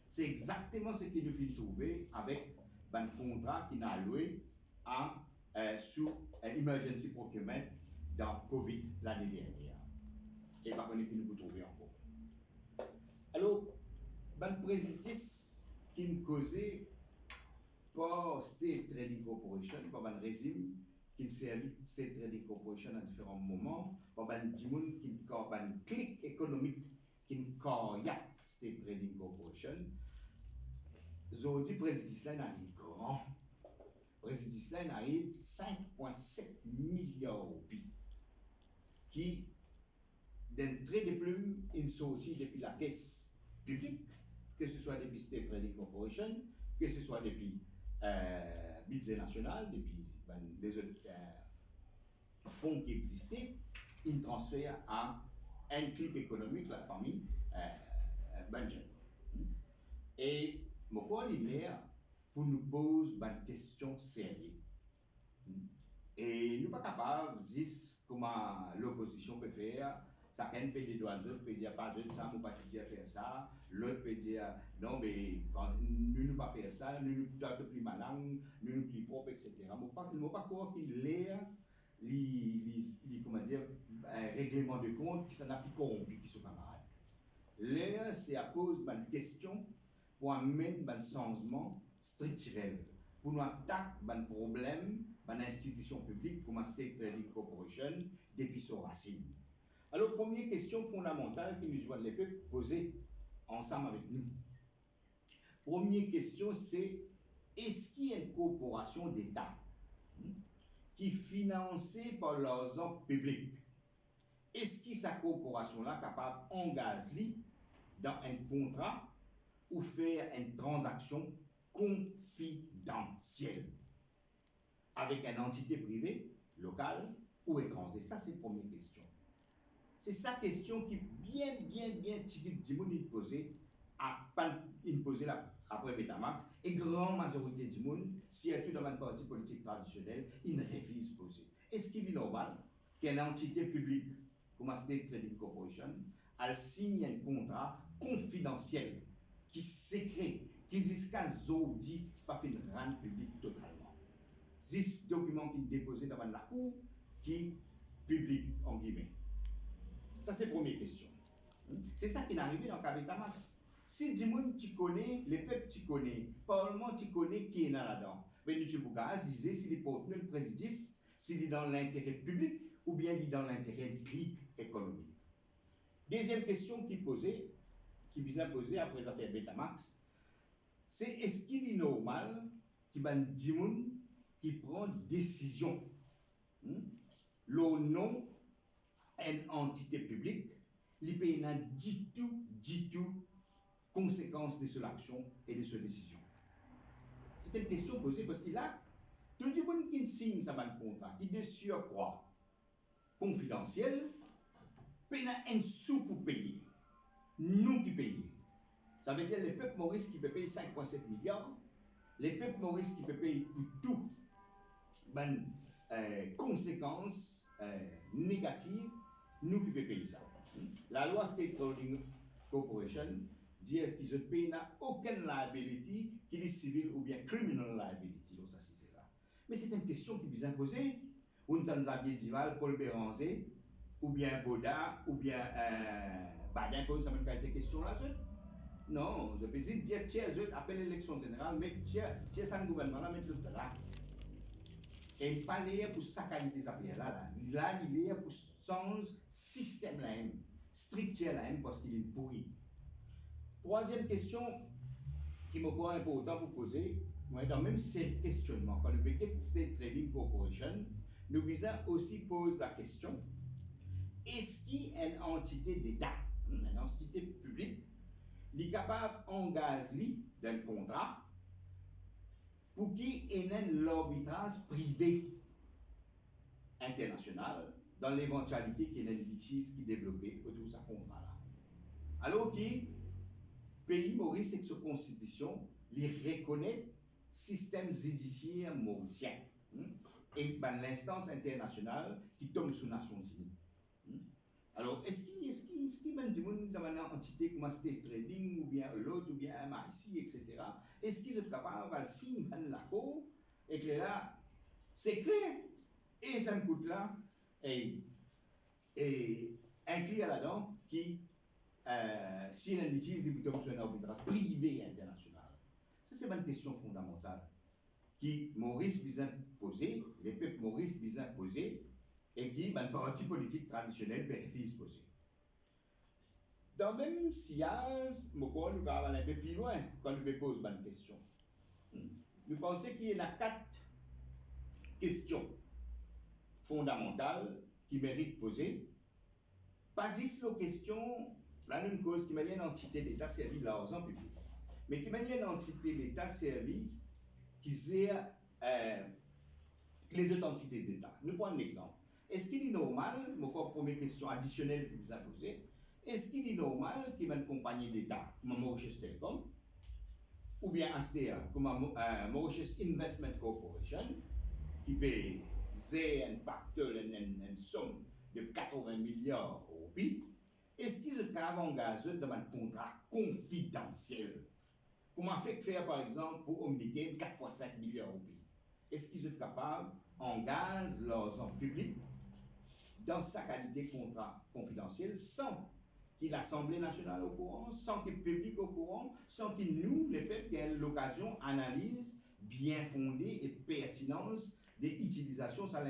C'est exactement ce que nous finissons trouver avec un contrat qui n'a loué sous Emergency Procurement dans Covid l'année dernière. Et par contre, nous pouvons trouver encore. Alors, le préjudice qui nous causait par State Trading Corporation, par un régime qui servait State Trading Corporation à différents moments, par un dimoun qui a un clic économique qui a State Trading Corporation. Aujourd'hui, le préjudice là arrive grand. Le préjudice là arrive 5,7 milliards de pays qui, d'un trait de plume, est sorti depuis la caisse publique, que ce soit depuis State Trading Corporation, que ce soit depuis budget national, depuis les autres fonds qui existaient, ils transfèrent à un clic économique, la famille Benjamin. Et pourquoi il est là pour nous poser une question sérieuse? Et nous ne sommes pas capables de dire comment l'opposition peut faire. Chacun peut dire à l'autre, peut dire pas de ça, nous ne pouvons pas faire ça. L'autre peut dire non, mais quand nous ne pouvons pas faire ça, nous ne sommes plus malins, nous ne sommes plus propres, etc. Je ne peux pas croire qu'il l'air, comment dire, un règlement de compte qui s'en a plus corrompu qui sont camarades. L'air, c'est à cause d'une question pour amener un changement structurel, pour nous attaquer un problème, une institution publique comme la State Trading Corporation depuis son racine. Alors, première question fondamentale que nous devons les peuples poser ensemble avec nous. Première question, c'est est-ce qu'il y a une corporation d'État qui est financée par l'argent public? Est-ce que cette corporation-là est capable d'engager dans un contrat ou faire une transaction confidentielle avec une entité privée, locale ou étrangère? Ça, c'est la première question. C'est sa question qui est bien typique posée après Betamax, et grande majorité du monde, surtout dans un parti politique traditionnel, ils refusent de poser. Est-ce qu'il est normal qu'une entité publique comme la State Trading Corporation, elle signe un contrat confidentiel qui est secret, qui jusqu'à aujourd'hui pas fait rendre public totalement? C'est ce document qui est déposé devant la cour qui est public en guillemets. Ça, c'est la première question. C'est ça qui est arrivé dans le cas Betamax. Si du monde tu connais, les peuples tu connais, le Parlement tu connais qui est là-dedans, mais tu peux aziser s'il est pour le préjudice, s'il est dans l'intérêt public ou bien il est dans l'intérêt clic économique. Deuxième question qui vient poser après l'affaire Betamax, c'est est-ce qu'il est normal qu'il y ait des gens qui prennent décision le nom d'une entité publique, il peut y avoir du tout conséquences de cette action et de cette décision. C'est une question posée parce qu'il a tout le monde qui signe ce contrat, qui de surcroît confidentiel, peut y avoir un sou pour payer. Nous qui payons. Ça veut dire les peuples maurice qui peuvent payer 5,7 milliards, les peuples maurice qui peuvent payer pour tout, conséquences négatives, nous qui pouvons payer ça. La loi State Holding Corporation dit que ce pays n'a aucune liability qui est civil ou bien criminal liability. Donc ça c'est là. Mais c'est une question qui vient poser. Ou Xavier Dival, Paul Béranger, ou bien Boda, ou bien Badin pose ça même des questions là. Non, je peux dire tiens, je appelle l'élection générale, mais tiens, ça le gouvernement là, mettre le là. Et il pas là pour saccager des affaires là. Là, il est pour changer système là, structure là, parce qu'il est pourri. Troisième question qui me paraît important pour poser, dans même ces questionnements, quand nous parlons State Trading Corporation, nous visons aussi poser la question est-ce qu'il y a une entité d'État, une entité publique, qui est capable d'engager d'un contrat pour qu'il y ait l'arbitrage privé international dans l'éventualité qu'il y ait un litige qui est développé autour de ce contrat-là. Alors que le pays Maurice, avec sa constitution, il reconnaît le système judiciaire mauricien et l'instance internationale qui tombe sous les Nations Unies. Alors, est-ce qu'il y a des gens dans une entité comme State Trading, ou bien l'autre, ou bien MIC, etc., est-ce qu'ils sont capables de signer l'accord et que là, c'est clair, et ça me coûte là, et inclure là-dedans qui, si on utilise des boutons sur un arbitrage privé international. Ça, c'est une question fondamentale qui Maurice vient poser, les peuples Maurice vient poser, et qui, le parti politique traditionnel, refuse poser. Dans le même sillage, nous allons aller un peu plus loin quand nous posons une question. Nous pensons qu'il y a 4 questions fondamentales qui méritent de poser. Pas juste la question, la même cause qui m'a une entité d'État servie de l'argent public, mais qui m'a une entité d'État servie qui gère les autres entités d'État. Nous prenons un exemple. Est-ce qu'il est normal, encore première question additionnelle que vous avez posée, est-ce qu'il est normal qu'il y ait une compagnie d'État comme Mauritius Telecom, ou bien ASTEA comme Mauritius Investment Corporation, qui paye un facteur, une somme de 80 milliards de roupies, est-ce qu'ils sont capables d'engager dans un contrat confidentiel? Comment faire par exemple pour communiquer 4,5 milliards de roupies? Est-ce qu'ils sont capables d'engager l'argent public dans sa qualité de contrat confidentiel sans qu'il l'Assemblée nationale au courant, sans qu'il le public au courant, sans qu'il nous, les faits, qu'il y ait l'occasion, analyse bien fondée et pertinence des utilisations ça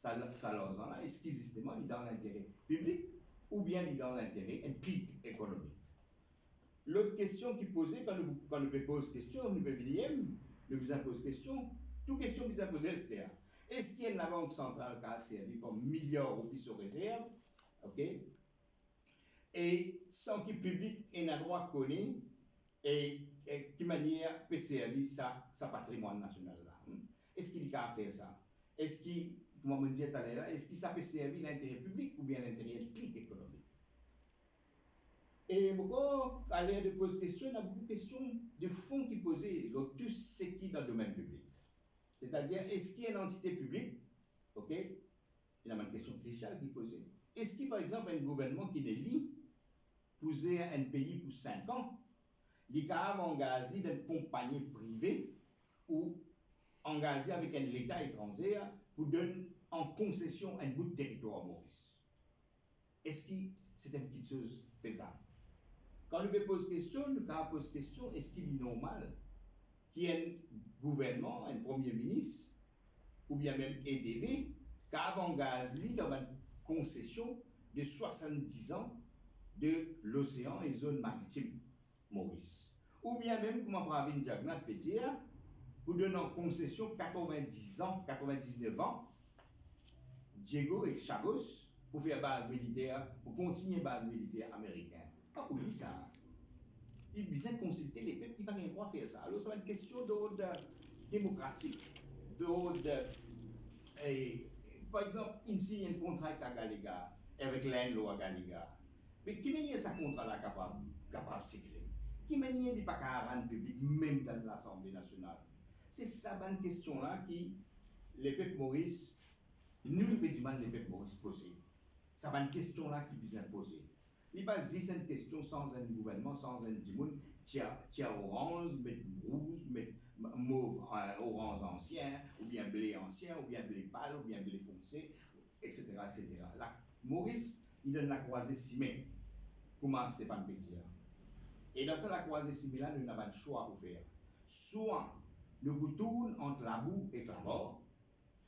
l'argent-là, est-ce qu'il justement est dans l'intérêt public ou bien il est dans l'intérêt économique. L'autre question qui posait, quand nous posons question, nous posons question, toute question que nous posons, c'est est-ce qu'il y a une banque centrale qui a servi comme milliards de roupies sur réserve, ok? Et sans que le public ait un droit connaît et qui manière peut servir sa patrimoine national là. Est-ce qu'il a fait ça? Est-ce qu'il, comme on disait tout à l'heure, est-ce qu'il peut servir l'intérêt public ou bien l'intérêt économique? Et beaucoup, à l'air de poser questions, il y a beaucoup de questions de fond qui posaient, tout ce qui est dans le domaine public. C'est-à-dire, est-ce qu'il y a une entité publique? Ok? Il y a une question cruciale qui est posée. Est-ce qu'il y a par exemple un gouvernement qui est élu pour un pays pour 5 ans, il a engagé dans une compagnie privée ou engagé avec un État étranger pour donner en concession un bout de territoire à Maurice? Est-ce que c'est une petite chose faisable? Quand nous posons question, nous posons question, est-ce qu'il est normal qu'il y ait un gouvernement, un premier ministre, ou bien même EDB, qui a engagé dans une concession de 70 ans de l'océan et zone maritime Maurice? Ou bien même, comme Pravin Jagnat peut dire, pour donner en concession 90 ans, 99 ans, Diego et Chagos, pour faire base militaire, pour continuer base militaire américaine. Pas pour lui ça. Il vient consulter les peuples, il va rien pouvoir faire ça. Alors c'est une question d'ordre démocratique, d'ordre. Par exemple, ici, il y a un contrat avec Galiga, avec l'Inlo à Galiga. Mais qui est ce contrat-là capable de sécréter? Qui est des pas qu'à rendre public, même dans l'Assemblée nationale? C'est ça, une question-là qui, les peuples Maurice, nous, les peuples Maurice posent. ça va une question là qui vient poser. Il pas dit une question sans un gouvernement, sans un dimoun, tiens orange, mettre rouge, mettre mauve, orange ancien, ou bien blé ancien, ou bien blé pâle, ou bien blé foncé, etc. etc. Là, Maurice, il donne la croisée cimée, comment Stéphane Pétier. Et dans cette croisée cimée là, nous n'avons pas de choix pour faire. Soit nous retournons entre la boue et la mort,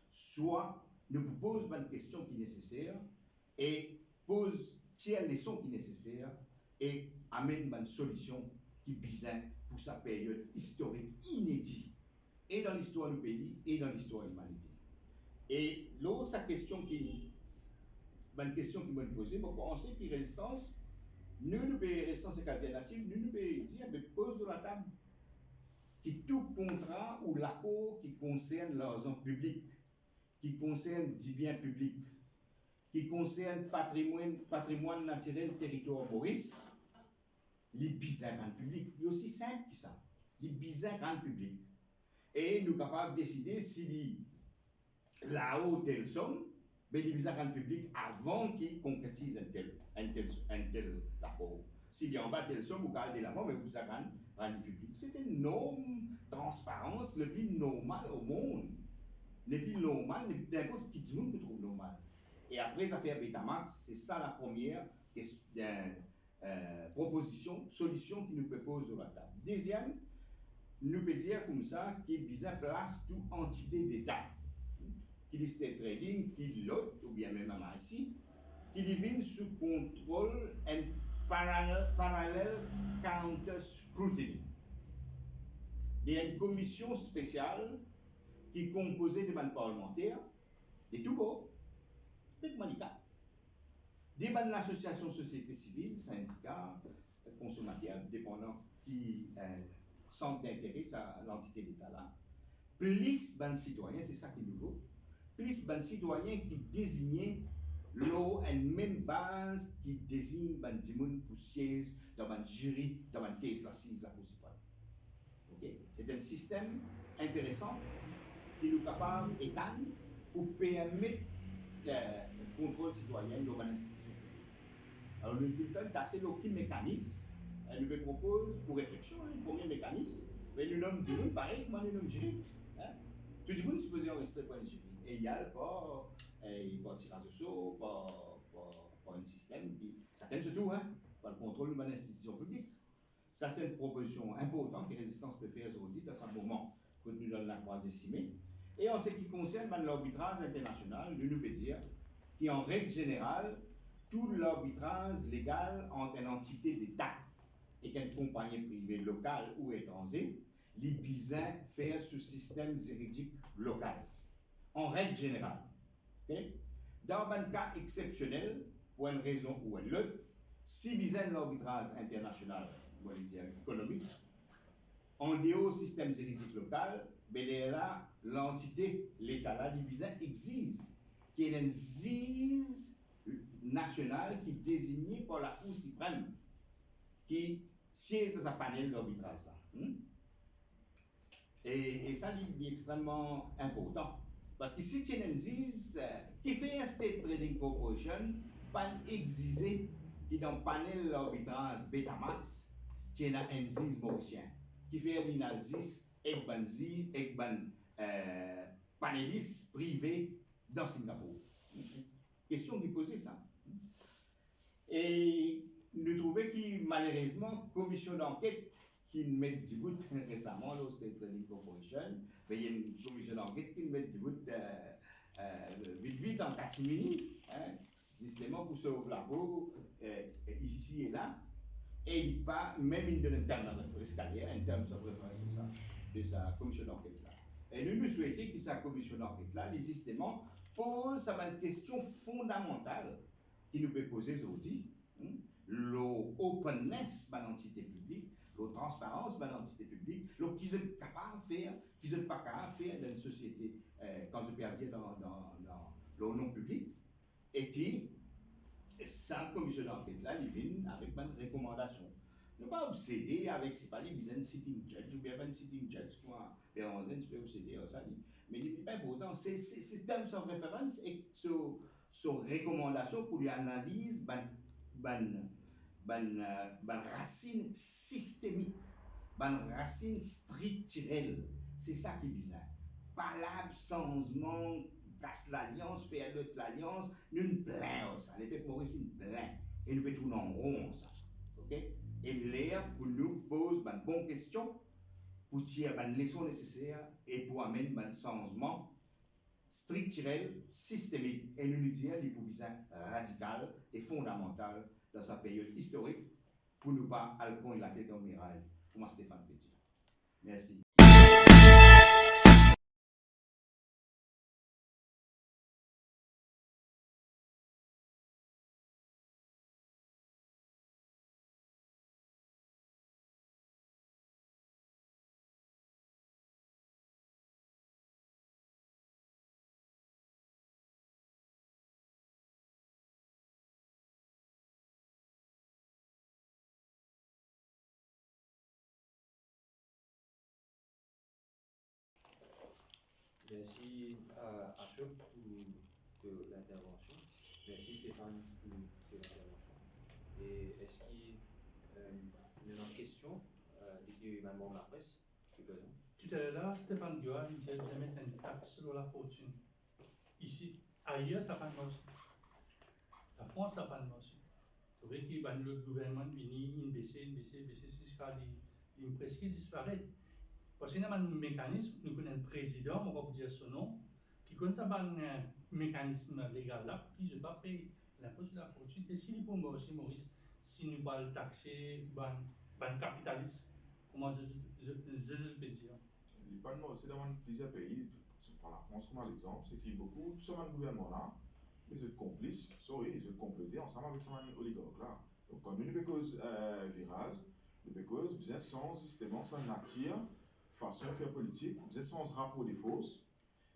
soit nous posons une question qui est nécessaire et pose tiers leçon qui est nécessaire et amène une solution qui bizarre pour sa période historique inédite et dans l'histoire du pays et dans l'histoire de l'humanité. Et l'autre question qui une question qui m'a posée, pour penser que résistance, nous pays résistance alternative, nous pays dire mais pose de la table qui tout contrat ou l'accord qui concerne l'argent public, qui concerne du bien public, qui concerne patrimoine naturel territoire Maurice, les bizarres grand public, c'est aussi simple que ça. Les bizarres grand public. Et nous sommes capables de décider si là-haut telle somme, mais les bizarres grand public avant qu'ils concrétisent un tel rapport. S'il y a en bas telle somme, vous gardez là-bas, mais vous avez grand public. C'est une norme, transparence, le plus normal au monde. Le plus normal, n'importe qui monde peut trouve normal. Et après, ça fait Betamax, c'est ça la première proposition, solution qui nous propose sur la table. Deuxième, nous peut dire comme ça qu'il y a place toute entité d'État, qui est trading, qui l'autre, ou bien même à ici, qui viennent sous contrôle et parallèle counter-scrutiny. Il y a une commission spéciale qui est composée de bandes parlementaires, des tout beaux, avec Monica. Des bandes l'association société civile, syndicats, consommateurs, dépendants qui centre d'intérêt à l'entité d'État là. Plus bandes citoyens, c'est ça qui est nouveau. Plus bandes citoyens qui désignent l'eau à une même base qui désigne bandes dimoun pour siège dans bandes jury, dans bandes caisse l'assise la principale. Okay? C'est un système intéressant qui nous capable d'étendre pour permettre le contrôle citoyen dans l'institution. Alors, nous avons assez aucun mécanisme. Elle nous propose pour réflexion un premier mécanisme. Mais nous nommons du monde pareil, moi nous nommons jury. Tout le monde supposé en rester pour un jury. Et il y a pas tirage au sort, pas un système qui. Ça tient surtout, par le contrôle de l'institution publique. Ça, c'est une proposition importante que Résistance peut faire aujourd'hui dans ce moment que nous donne la croisée cimée. Et en ce qui concerne l'arbitrage international, nous pouvons dire qu'en règle générale, tout l'arbitrage légal entre une entité d'État et qu'une compagnie privée locale ou étrangère, les besoins faire ce système juridique local. En règle générale. Okay? Dans un cas exceptionnel, pour une raison ou une autre, si besoin de l'arbitrage international, on va dire économique, en dehors du système juridique local, mais là, l'entité, l'État là, les besoins exige qu'il y ait un juge national qui est désigné par la Cour suprême, qui siège dans un panel d'arbitrage là. Et ça, c'est extrêmement important. Parce que si tu as un juge qui fait un State Trading Corporation, pas exiger qui dans le panel d'arbitrage Betamax, tu as un juge mauricien qui fait une analyse avec un juge, avec un panéliste privé dans Singapour. Question qui posait ça. Et nous trouvons que malheureusement, commission d'enquête qui met du bout récemment, là, State Trading Corporation, mais il y a une commission d'enquête qui met du bout vite en catimini, systématiquement pour sauver la peau, ici et là, et il pas même une terme de référence carrière, un terme de référence de sa commission d'enquête là. Et nous souhaitons que sa commission d'enquête là, justement, pose une question fondamentale qui nous peut poser aujourd'hui, l'openness de l'entité publique, la transparence de l'entité publique, ce qu'ils sont capables de faire, qu'ils ne sont pas capables de faire dans une société, quand je peux dans le non public. Et puis, cette commission d'enquête-là, ils viennent avec une recommandation. Ne pas obséder avec, c'est pas les besoins sitting judge, ou bien un sitting judge, quoi, les 11 ans, tu peux obséder à ça. Mais ce n'est pas important, c'est termes of reference et son recommandation pour l'analyse ban racine systémique, ban racine structurelle. C'est ça qui est bizarre. Pas l'absensement, casse l'alliance, faire l'autre l'alliance, nous nous plains ça. Les peuples maurice nous plaint. Et nous pouvons tourner en rond ça. Ok? Et l'air pour nous pose une bonne question, pour tirer une leçon nécessaire et pour amener un changement structurel, systémique, et nous nous disons qu'il faut radical et fondamental dans sa période historique pour ne pas aller la tête en miraille, comme Stéphane Petit. Merci. Merci à Achok pour l'intervention. Merci Stéphane pour l'intervention. Et est-ce qu'il y a une question depuis membre de la presse qui est présent? Tout à l'heure, Stéphane Dioua disait que vous allez mettre une taxe sur la fortune. Ici, ailleurs, ça n'a pas de marché. La France, ça n'a pas de marché. Vous voyez que le gouvernement vient, il baisse, jusqu'à presque disparaître. Parce qu'il y a un mécanisme, nous connaissons un président, on va vous dire son nom, qui connaît un mécanisme légal là, qui ne pas payer l'impôt sur la fortune. Et s'il est pour Maurice, si nous pas le taxer, ben capitaliste, comment je peux dire? Il n'y a pas de aussi dans plusieurs pays, je prends la France comme exemple, c'est qu'il y a beaucoup, tout ce gouvernement là, les autres complices, ils ont comploté ensemble avec ces oligarques là. Donc quand nous cause virage, nous cause, vous êtes sans système, sans nature, façon de faire politique, vous êtes sans rapport des fausses,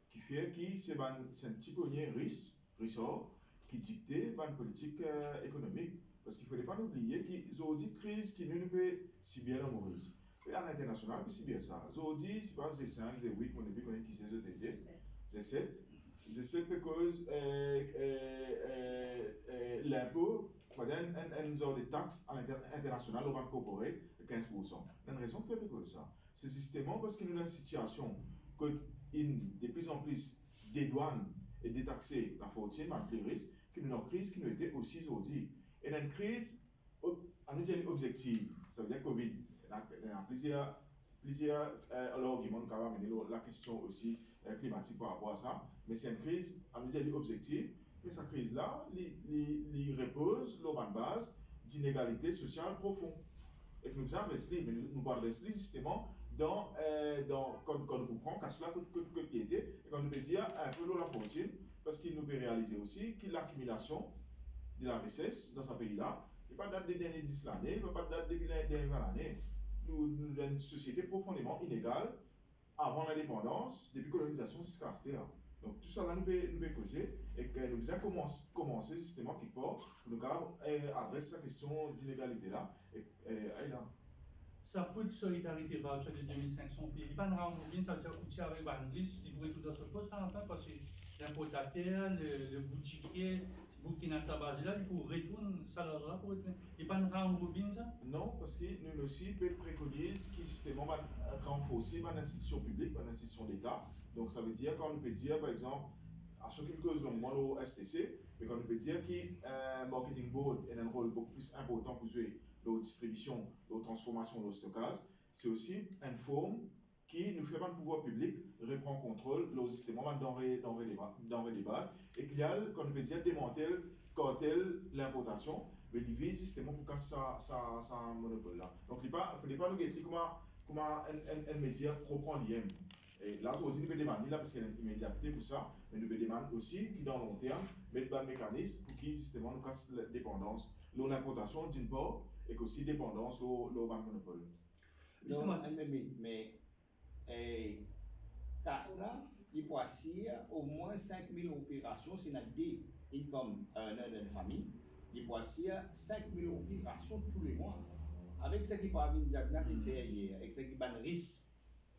qui fait que c'est un petit pogné ressort, qui dicte une politique économique. Parce qu'il ne faudrait pas oublier qu'ils ont dit crise qui nous peut si bien la Maurice. Et à l'international, c'est bien ça. Ils ont dit, c'est pas Z5, Z8, mon début, qu'on est qui c'est Z7. Z7 parce l'impôt, une sorte de taxe à l'international, au banque corporate, de 15%. Une raison de faire que ça. C'est justement parce qu'il y a une situation que de plus en plus dédouane et détaxer la fortune, malgré le risque, qu'il y a une crise qui nous était aussi aujourd'hui. Et une crise, on nous dit objective, ça veut dire Covid. Il y a plusieurs arguments qui vont amener la question aussi climatique par rapport à ça. Mais c'est une crise, on nous dit objective, mais cette crise-là, il repose sur une base d'inégalité sociale profonde. Et que nous avons mais nous parlons justement quand nous comprenons qu'à cela que piété, et quand nous peut dire un peu de la fortune, parce qu'il nous peut réaliser aussi que l'accumulation de la richesse dans ce pays-là, il n'y a pas de date des dernières 10 années, il n'y a pas de date depuis les dernières 20 années. Nous avons une société profondément inégale avant l'indépendance, depuis la colonisation jusqu'à ce terme. Donc tout ça là nous peut causer et que nous avons commencé justement quelque part pour nous adresser la question d'inégalité là et là. Ça fout de solidarité voucher de 2500 pays. Il n'y a pas de rendre bien, ça veut dire que avec Bangladesh, il pourrait tout dans ce poste en fait parce que l'importateur, le boutiquier, Burkina Faso là, il pourrait retourner ça là pour retourner. Il n'y a pas de rendre bien ça? Non, parce que nous aussi préconisons qui justement va renforcer une institution publique, une institution d'État. Donc ça veut dire quand on peut dire par exemple à chaque cause dans le STC, mais quand on peut dire que marketing board a un rôle beaucoup plus important pour jouer la distribution, la transformation, le stockage, c'est aussi une forme qui nous fait pas le pouvoir public reprend contrôle, le système denrées des bases, et qu'il y a, quand on peut dire, démantèle, cartel, l'importation, mais il vise justement pour casser ça monopole là. Donc il ne faut pas nous dire comment un mesure reprend l'IM. Et là, aujourd'hui, nous peut demander là parce qu'il y a une immédiateté pour ça, mais nous peut demander aussi qui dans le long terme mettre un mécanisme pour qui justement nous casse la dépendance, l'importation d'une part, et aussi dépendance au monopole. Non, mais Casla, il peut assurer au moins 5000 opérations, c'est notre D, income d'une famille, il peut assurer 5000 opérations tous les mois. Avec ce qui peut avoir une diagnostic fait hier, avec ce qui va risque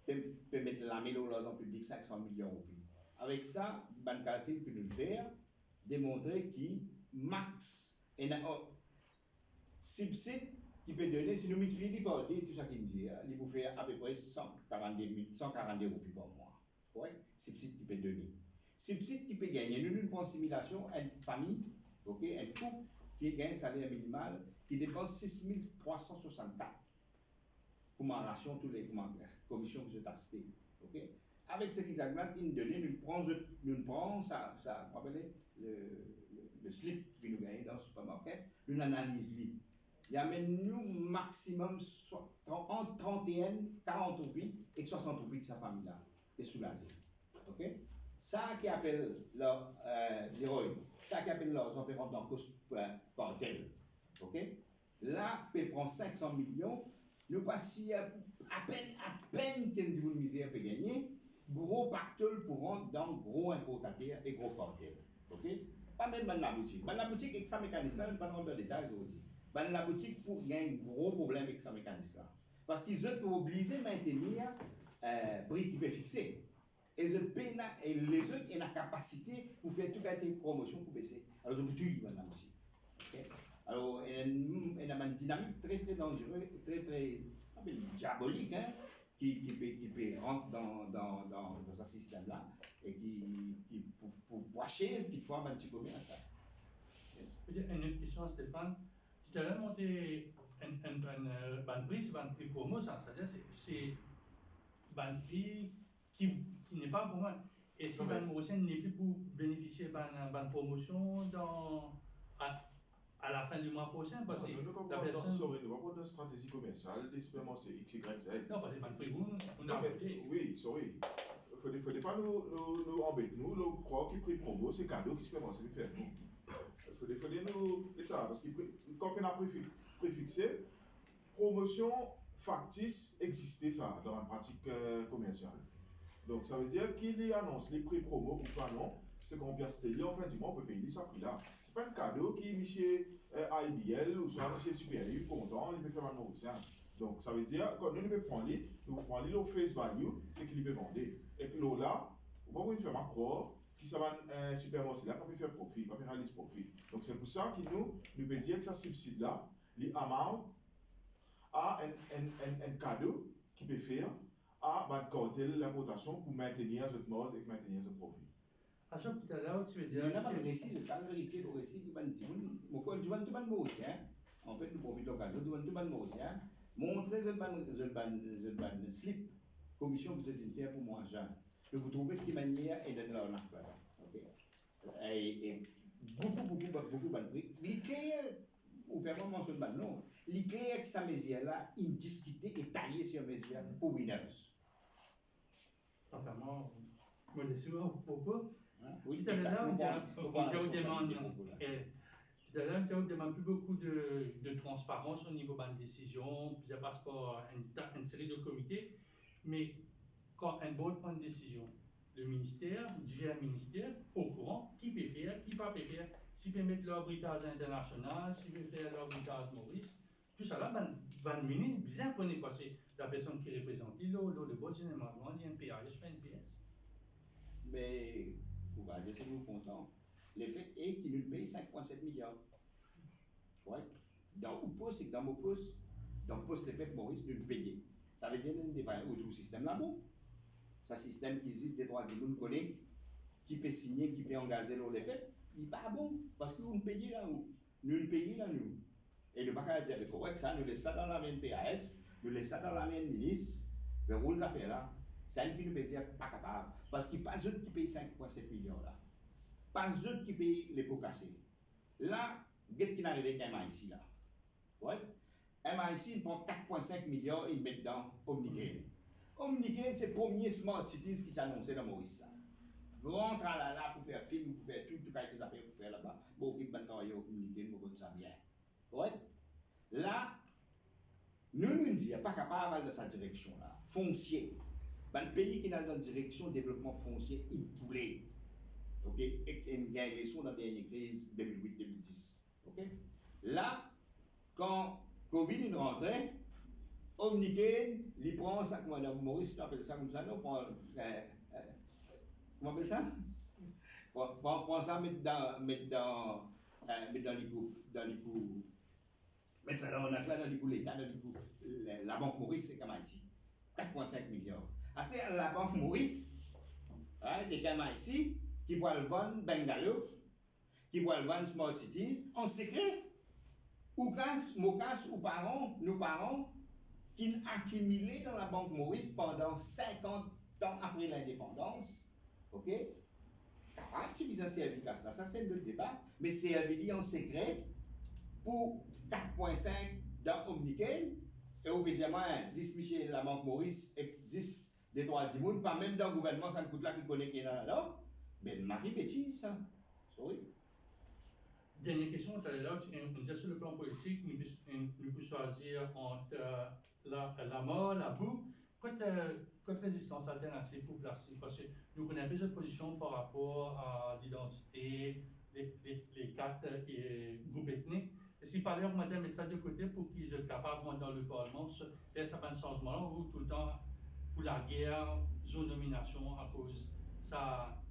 peut mettre la mélodie dans le public 500 millions au pays. Avec ça, il y a un calcul que nous faire, démontré qui max et un subside qui peut donner, si nous multiplions par deux, tout ça qu'il dit, il peut faire à peu près 140 roupies par mois. Ouais, subside qui peut donner. Subside qui peut gagner, nous prenons simulation, une famille, ok, un couple qui gagne un salaire minimal, qui dépense 6 364 comme en ration, tous les commissions que je t'ai citées. Ok? Avec ce qu'ils augmentent, ils nous donnent, nous prenons ça, le slip que nous gagnons dans le supermarché, nous analysons. Il y a nous maximum entre 31, 40 roupies et 60 roupies que sa famille-là est soulagée. Ok? Ça qui appelle leur l'héroïne, ça qui appelle leurs opérants dans cause cartel. Ok? Là, peut prendre 500 millions, nous passons à peine qu'une divine misère peut gagner, gros pactole pour rentrer dans gros importateurs et gros cartel. Ok? Pas même dans la boutique. Dans la boutique, avec ça mécanisme, je ne vais pas rentrer dans les détails aujourd'hui. Dans la boutique, il y a un gros problème avec ça mécanisme. Parce qu'ils ont obligé de maintenir prix qui peut fixer. Et les autres ont la capacité pour faire toute la promotion pour baisser. Alors, je vous dis dans la boutique. Okay? Alors, il y a une dynamique très très dangereuse, très diabolique, hein, qui peut rentrer dans ce système-là et qui pour pocher, qui faut un petit peu bien ça. Une autre question, Stéphane. Tu as monté un prix, c'est un prix promo, c'est-à-dire c'est un prix qui n'est pas pour moi. Est-ce que le Mauricien n'est plus pour bénéficier d'une promotion à la fin du mois prochain? Parce que la personne. Nous ne va pas de stratégie commerciale, d'expérience XYZ. Non, parce que c'est un prix vous. Oui, sorry. Il ne faut pas nous embêter. Nous, le croit qui prix promo, c'est cadeau qui se commence à faire. Il faut nous. C'est ça, parce que quand on a préfixé, promotion factice existait ça dans la pratique commerciale. Donc ça veut dire qu'il annonce les prix promo qui soient non, c'est qu'on vient se en fin du mois, on peut payer ça prix-là. C'est pas un cadeau qui est chez IBL ou soit chez Supérieur, content, il peut faire un Mauricien. Donc ça veut dire, quand nous prenons le face value, c'est qu'il peut vendre. Et puis là, on va faire un croire qui ça va un supermarché là, qu'on peut faire profit, qu'on peut faire réaliser profit. Donc c'est pour ça que nous peut dire que ça subside là, l'amount à un cadeau qui peut faire à cartel l'importation pour maintenir cette marge et maintenir ce profit. À chaque tout à l'heure, tu veux dire. Il n'y a pas de récit, je vais vérifier le récit qui va nous dire. Je vais tout le monde en fait, nous profitons de l'occasion, je vais tout le monde montrer le slip, commission que vous êtes faire pour moi, Jean. Je vous trouvez de quelle manière et de leur affaire. Et beaucoup de prix. Les clés, ou vraiment mention de non. Les clés qui sont mesures là, ils discutent et taillent sur mesure pour winners. Vraiment, je me laisse au propos. Oui, tout à l'heure, on demande plus beaucoup de transparence au niveau de la décision, ça passe par une série de comités, mais quand un board prend une décision, le ministère, divers ministères, au courant, qui peut faire, qui ne peut pas faire, s'il peut mettre l'arbitrage international, s'il peut faire l'arbitrage Maurice, tout ça là, le ministre bien connaît parce que la personne qui représente le board généralement, il y a un PAS ou un NPS. Mais, vous allez essayer de vous content. Le fait est qu'il nous paye 5,7 milliards. Ouais. Dans mon poste, dans le poste de fait Maurice, nous payer. Ça veut dire que nous devons autour du système là-bas. C'est un système qui existe, des droits de nous connaît, qui peut signer, qui peut engager dans les faits. Il n'est pas bon, parce que nous payons là, nous payons là, nous. Et ne pas dire que correct, ça, nous laissons ça dans la main PAS, nous laissons ça dans la main ministre, le rôle d'affaires là. C'est un qui nous peut dire pas capable. Parce qu'il n'y a pas d'autres qui payent 5,7 millions là. Pas d'autres qui payent les pots cassés. Là, qu'est-ce qui est arrivé avec MIC là? Ouais. MIC, il prend 4,5 millions et il met dans Omnigain. Omnigain, c'est le premier Smart Cities qui s'est annoncé dans Maurice. Grand tralala pour faire film, pour faire tout cas des affaires pour faire là-bas. Beaucoup de travailler au Omnigain, beaucoup de ça bien. Ouais. Là, nous disons pas capable de cette direction là. Foncier. Le pays qui est dans la direction développement foncier, il poulet. Ok? Et il y a une leçon dans la dernière crise 2008-2010. Ok? Là, quand Covid est rentré, Omnigain, il prend ça, comment Maurice appelle ça comme ça, non? Comment on appelle ça? Pour ça, mettre dans les groupes, mettre ça dans les groupes l'État, dans les groupes, la Banque Maurice, c'est comme ici. 4,5 milliards. C'est la Banque Maurice, des gamins ici, qui vont le vendre Bungalow, qui vont le vendre Smart Cities, en secret. Ou nos parents, qui ont accumulé dans la Banque Maurice pendant 50 ans après l'indépendance, ok? Tu vis un service là, ça c'est le débat, mais servi en secret pour 4,5 dans Omnicale, et évidemment, 10 Michel la Banque Maurice et 10 des 3 Dimoun, pas même dans le gouvernement, ça ne coûte là qui connaît qui est là-dedans, mais Marie bêtise, ça. Sorry. Dernière question, tout à l'heure, on disait sur le plan politique, nous pouvons choisir entre la mort, la boue, contre résistance alternative pour placer, parce que nous connaissons plusieurs positions par rapport à l'identité, les 4 groupes ethniques. Et si par exemple, on va mettre ça de côté pour qu'ils soient capables dans le Parlement, faire certains changements, ou tout le temps, pour la guerre, zone nomination à cause ça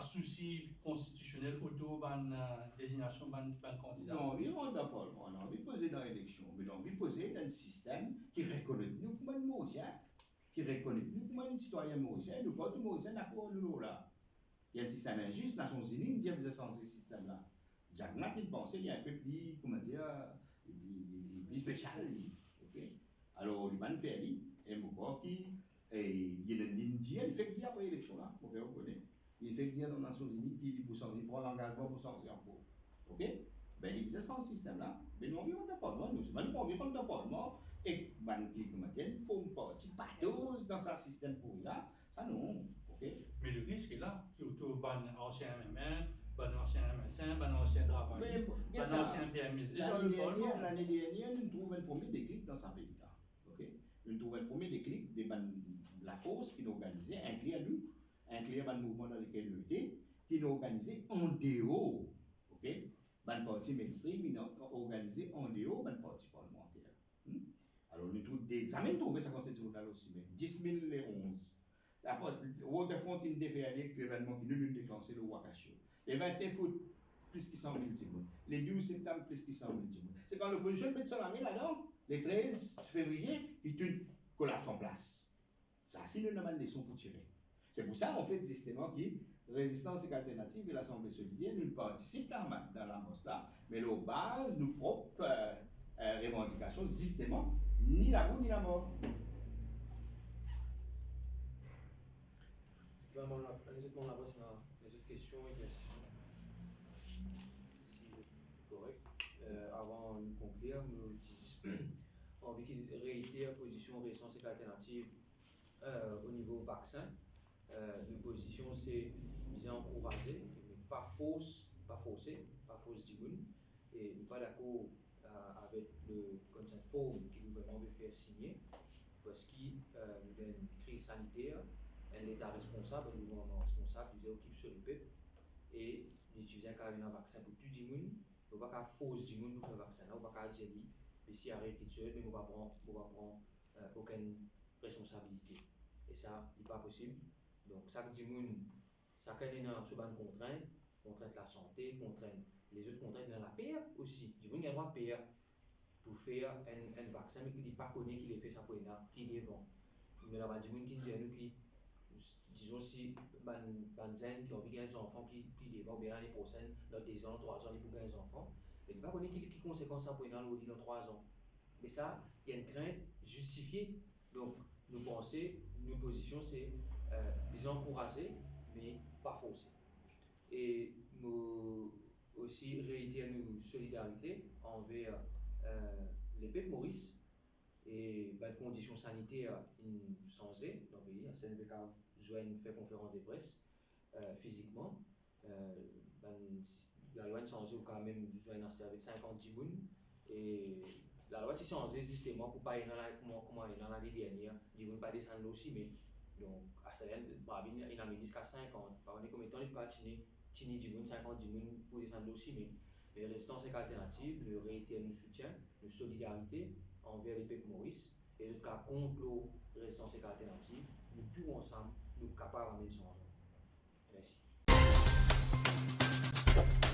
souci constitutionnel auto désignation ban candidat. Non, il rentre dans le Parlement, on a envie de poser dans l'élection, mais on a envie de poser dans un système qui reconnaît nous comme un Mauricien, qui reconnaît nous comme un citoyen mauricien, nous pas de Mauricien n'a pas le là. Il y a un système injuste, les Nations Unies, nous disent sans ce système-là. Jack Mac, il pensait qu'il y a un peu plus, comment dire, plus spécial. Okay? Alors, il va nous faire, et moi, il y a une ligne, il fait dire après l'élection là, vous connaissez. Il fait dire dans les Nations Unies qu'il prend l'engagement pour s'en faire pour. Ok? Ben, il existe ce système-là. Mais nous, on n'a pas de nous. C'est même pas environ de Parlement. Et, qui, comment dire, il faut une partie pathose dans ce système pour-là. Ça, non. Ok? Mais le risque est là, qui est autour d'un ancien MM, d'un ancien MSN, d'un ancien travailliste, d'un ancien PMSD dans le Parlement. L'année dernière, nous trouvons un premier déclic dans ce pays-là. Ok? Nous trouvons un premier déclic de la force qui nous organisait, inclus à nous. Inclure un mouvement dans lequel nous étions, qui nous organisé en dehors, ok? Un parti mainstream, il organisé en dehors d'un parti parlementaire. Alors, nous trouvons des amis trouvé sa constitution là aussi, mais 10 011. Waterfront, il défait avec l'événement qui nous déclenché le Wakasho. Les 21 août, plus de 100 000 Timoun. Les 12 septembre, plus de 100 000 Timoun. C'est quand l'opposition met son ami là-dedans, les 13 février, qui est une collapse en place. Ça, c'est une bonne leçon pour tirer. C'est pour ça qu'on fait justement qui résistance et alternative et l'Assemblée solidaire, nous participons dans la mosse là, mais la base, nos propres revendications, justement, ni la boue ni la mort. C'est vraiment la voix, les autres questions et bien si c'est correct. Avant de conclure, nous avons envie qu'il réitère la position résistance et alternative au niveau vaccin. Une position, c'est mise à encourager, mais pas fausse d'Imoun. Et nous pas d'accord avec le consent forme que le gouvernement veut faire signer, parce qu'il y a une crise sanitaire, un État responsable, un gouvernement responsable, qui occupe sur le peuple, et d'utiliser un carnet vaccin pour tout Dimoun. On ne peut pas fausse Dimoun pour faire vaccin, on ne peut pas dire, mais si arrête tout seul, mais on ne va prendre aucune responsabilité. Et ça, il n'est pas possible. Donc, ça dit ça crée une contrainte la santé, contrainte les autres contraintes dans la paix aussi. Du coup, il y a droit à payer pour faire un vaccin, mais qui ne pas connaît qu'il a fait ça pour qui devant. Mais là, du monde qui dit nous qui, disons si, zen qui ont envie des enfants qui devant, bien l'année prochaine, dans 2 ans, 3 ans, ils pour des enfants, mais il ne pas connaît qui conséquences ça pour dans 3 ans. Mais ça, il y a une crainte justifiée. Donc, nous pensons, nos positions, c'est les encourager, mais pas forcer. Et nous aussi réitérer nos solidarités envers les peuples Maurice et les conditions sanitaires changées dans le pays. À CNVK, nous fait conférence de presse physiquement. La loi a changé quand même, nous avec 50 djibouns. Et la loi a changé justement pour pas aller dans l'année dernière. Djibouns pas descendre aussi, mais donc à cela, il a mis jusqu'à 50. Par contre, comme étant, il pas Tini djibouns, 50 djibouns pour descendre aussi, mais résistance et alternative, le réitère nous soutien, nos solidarité envers les peuples Maurice, et les autres cas contre la résistance et alternative, nous tous ensemble, nous sommes capables d'amener le changement. Merci. Merci.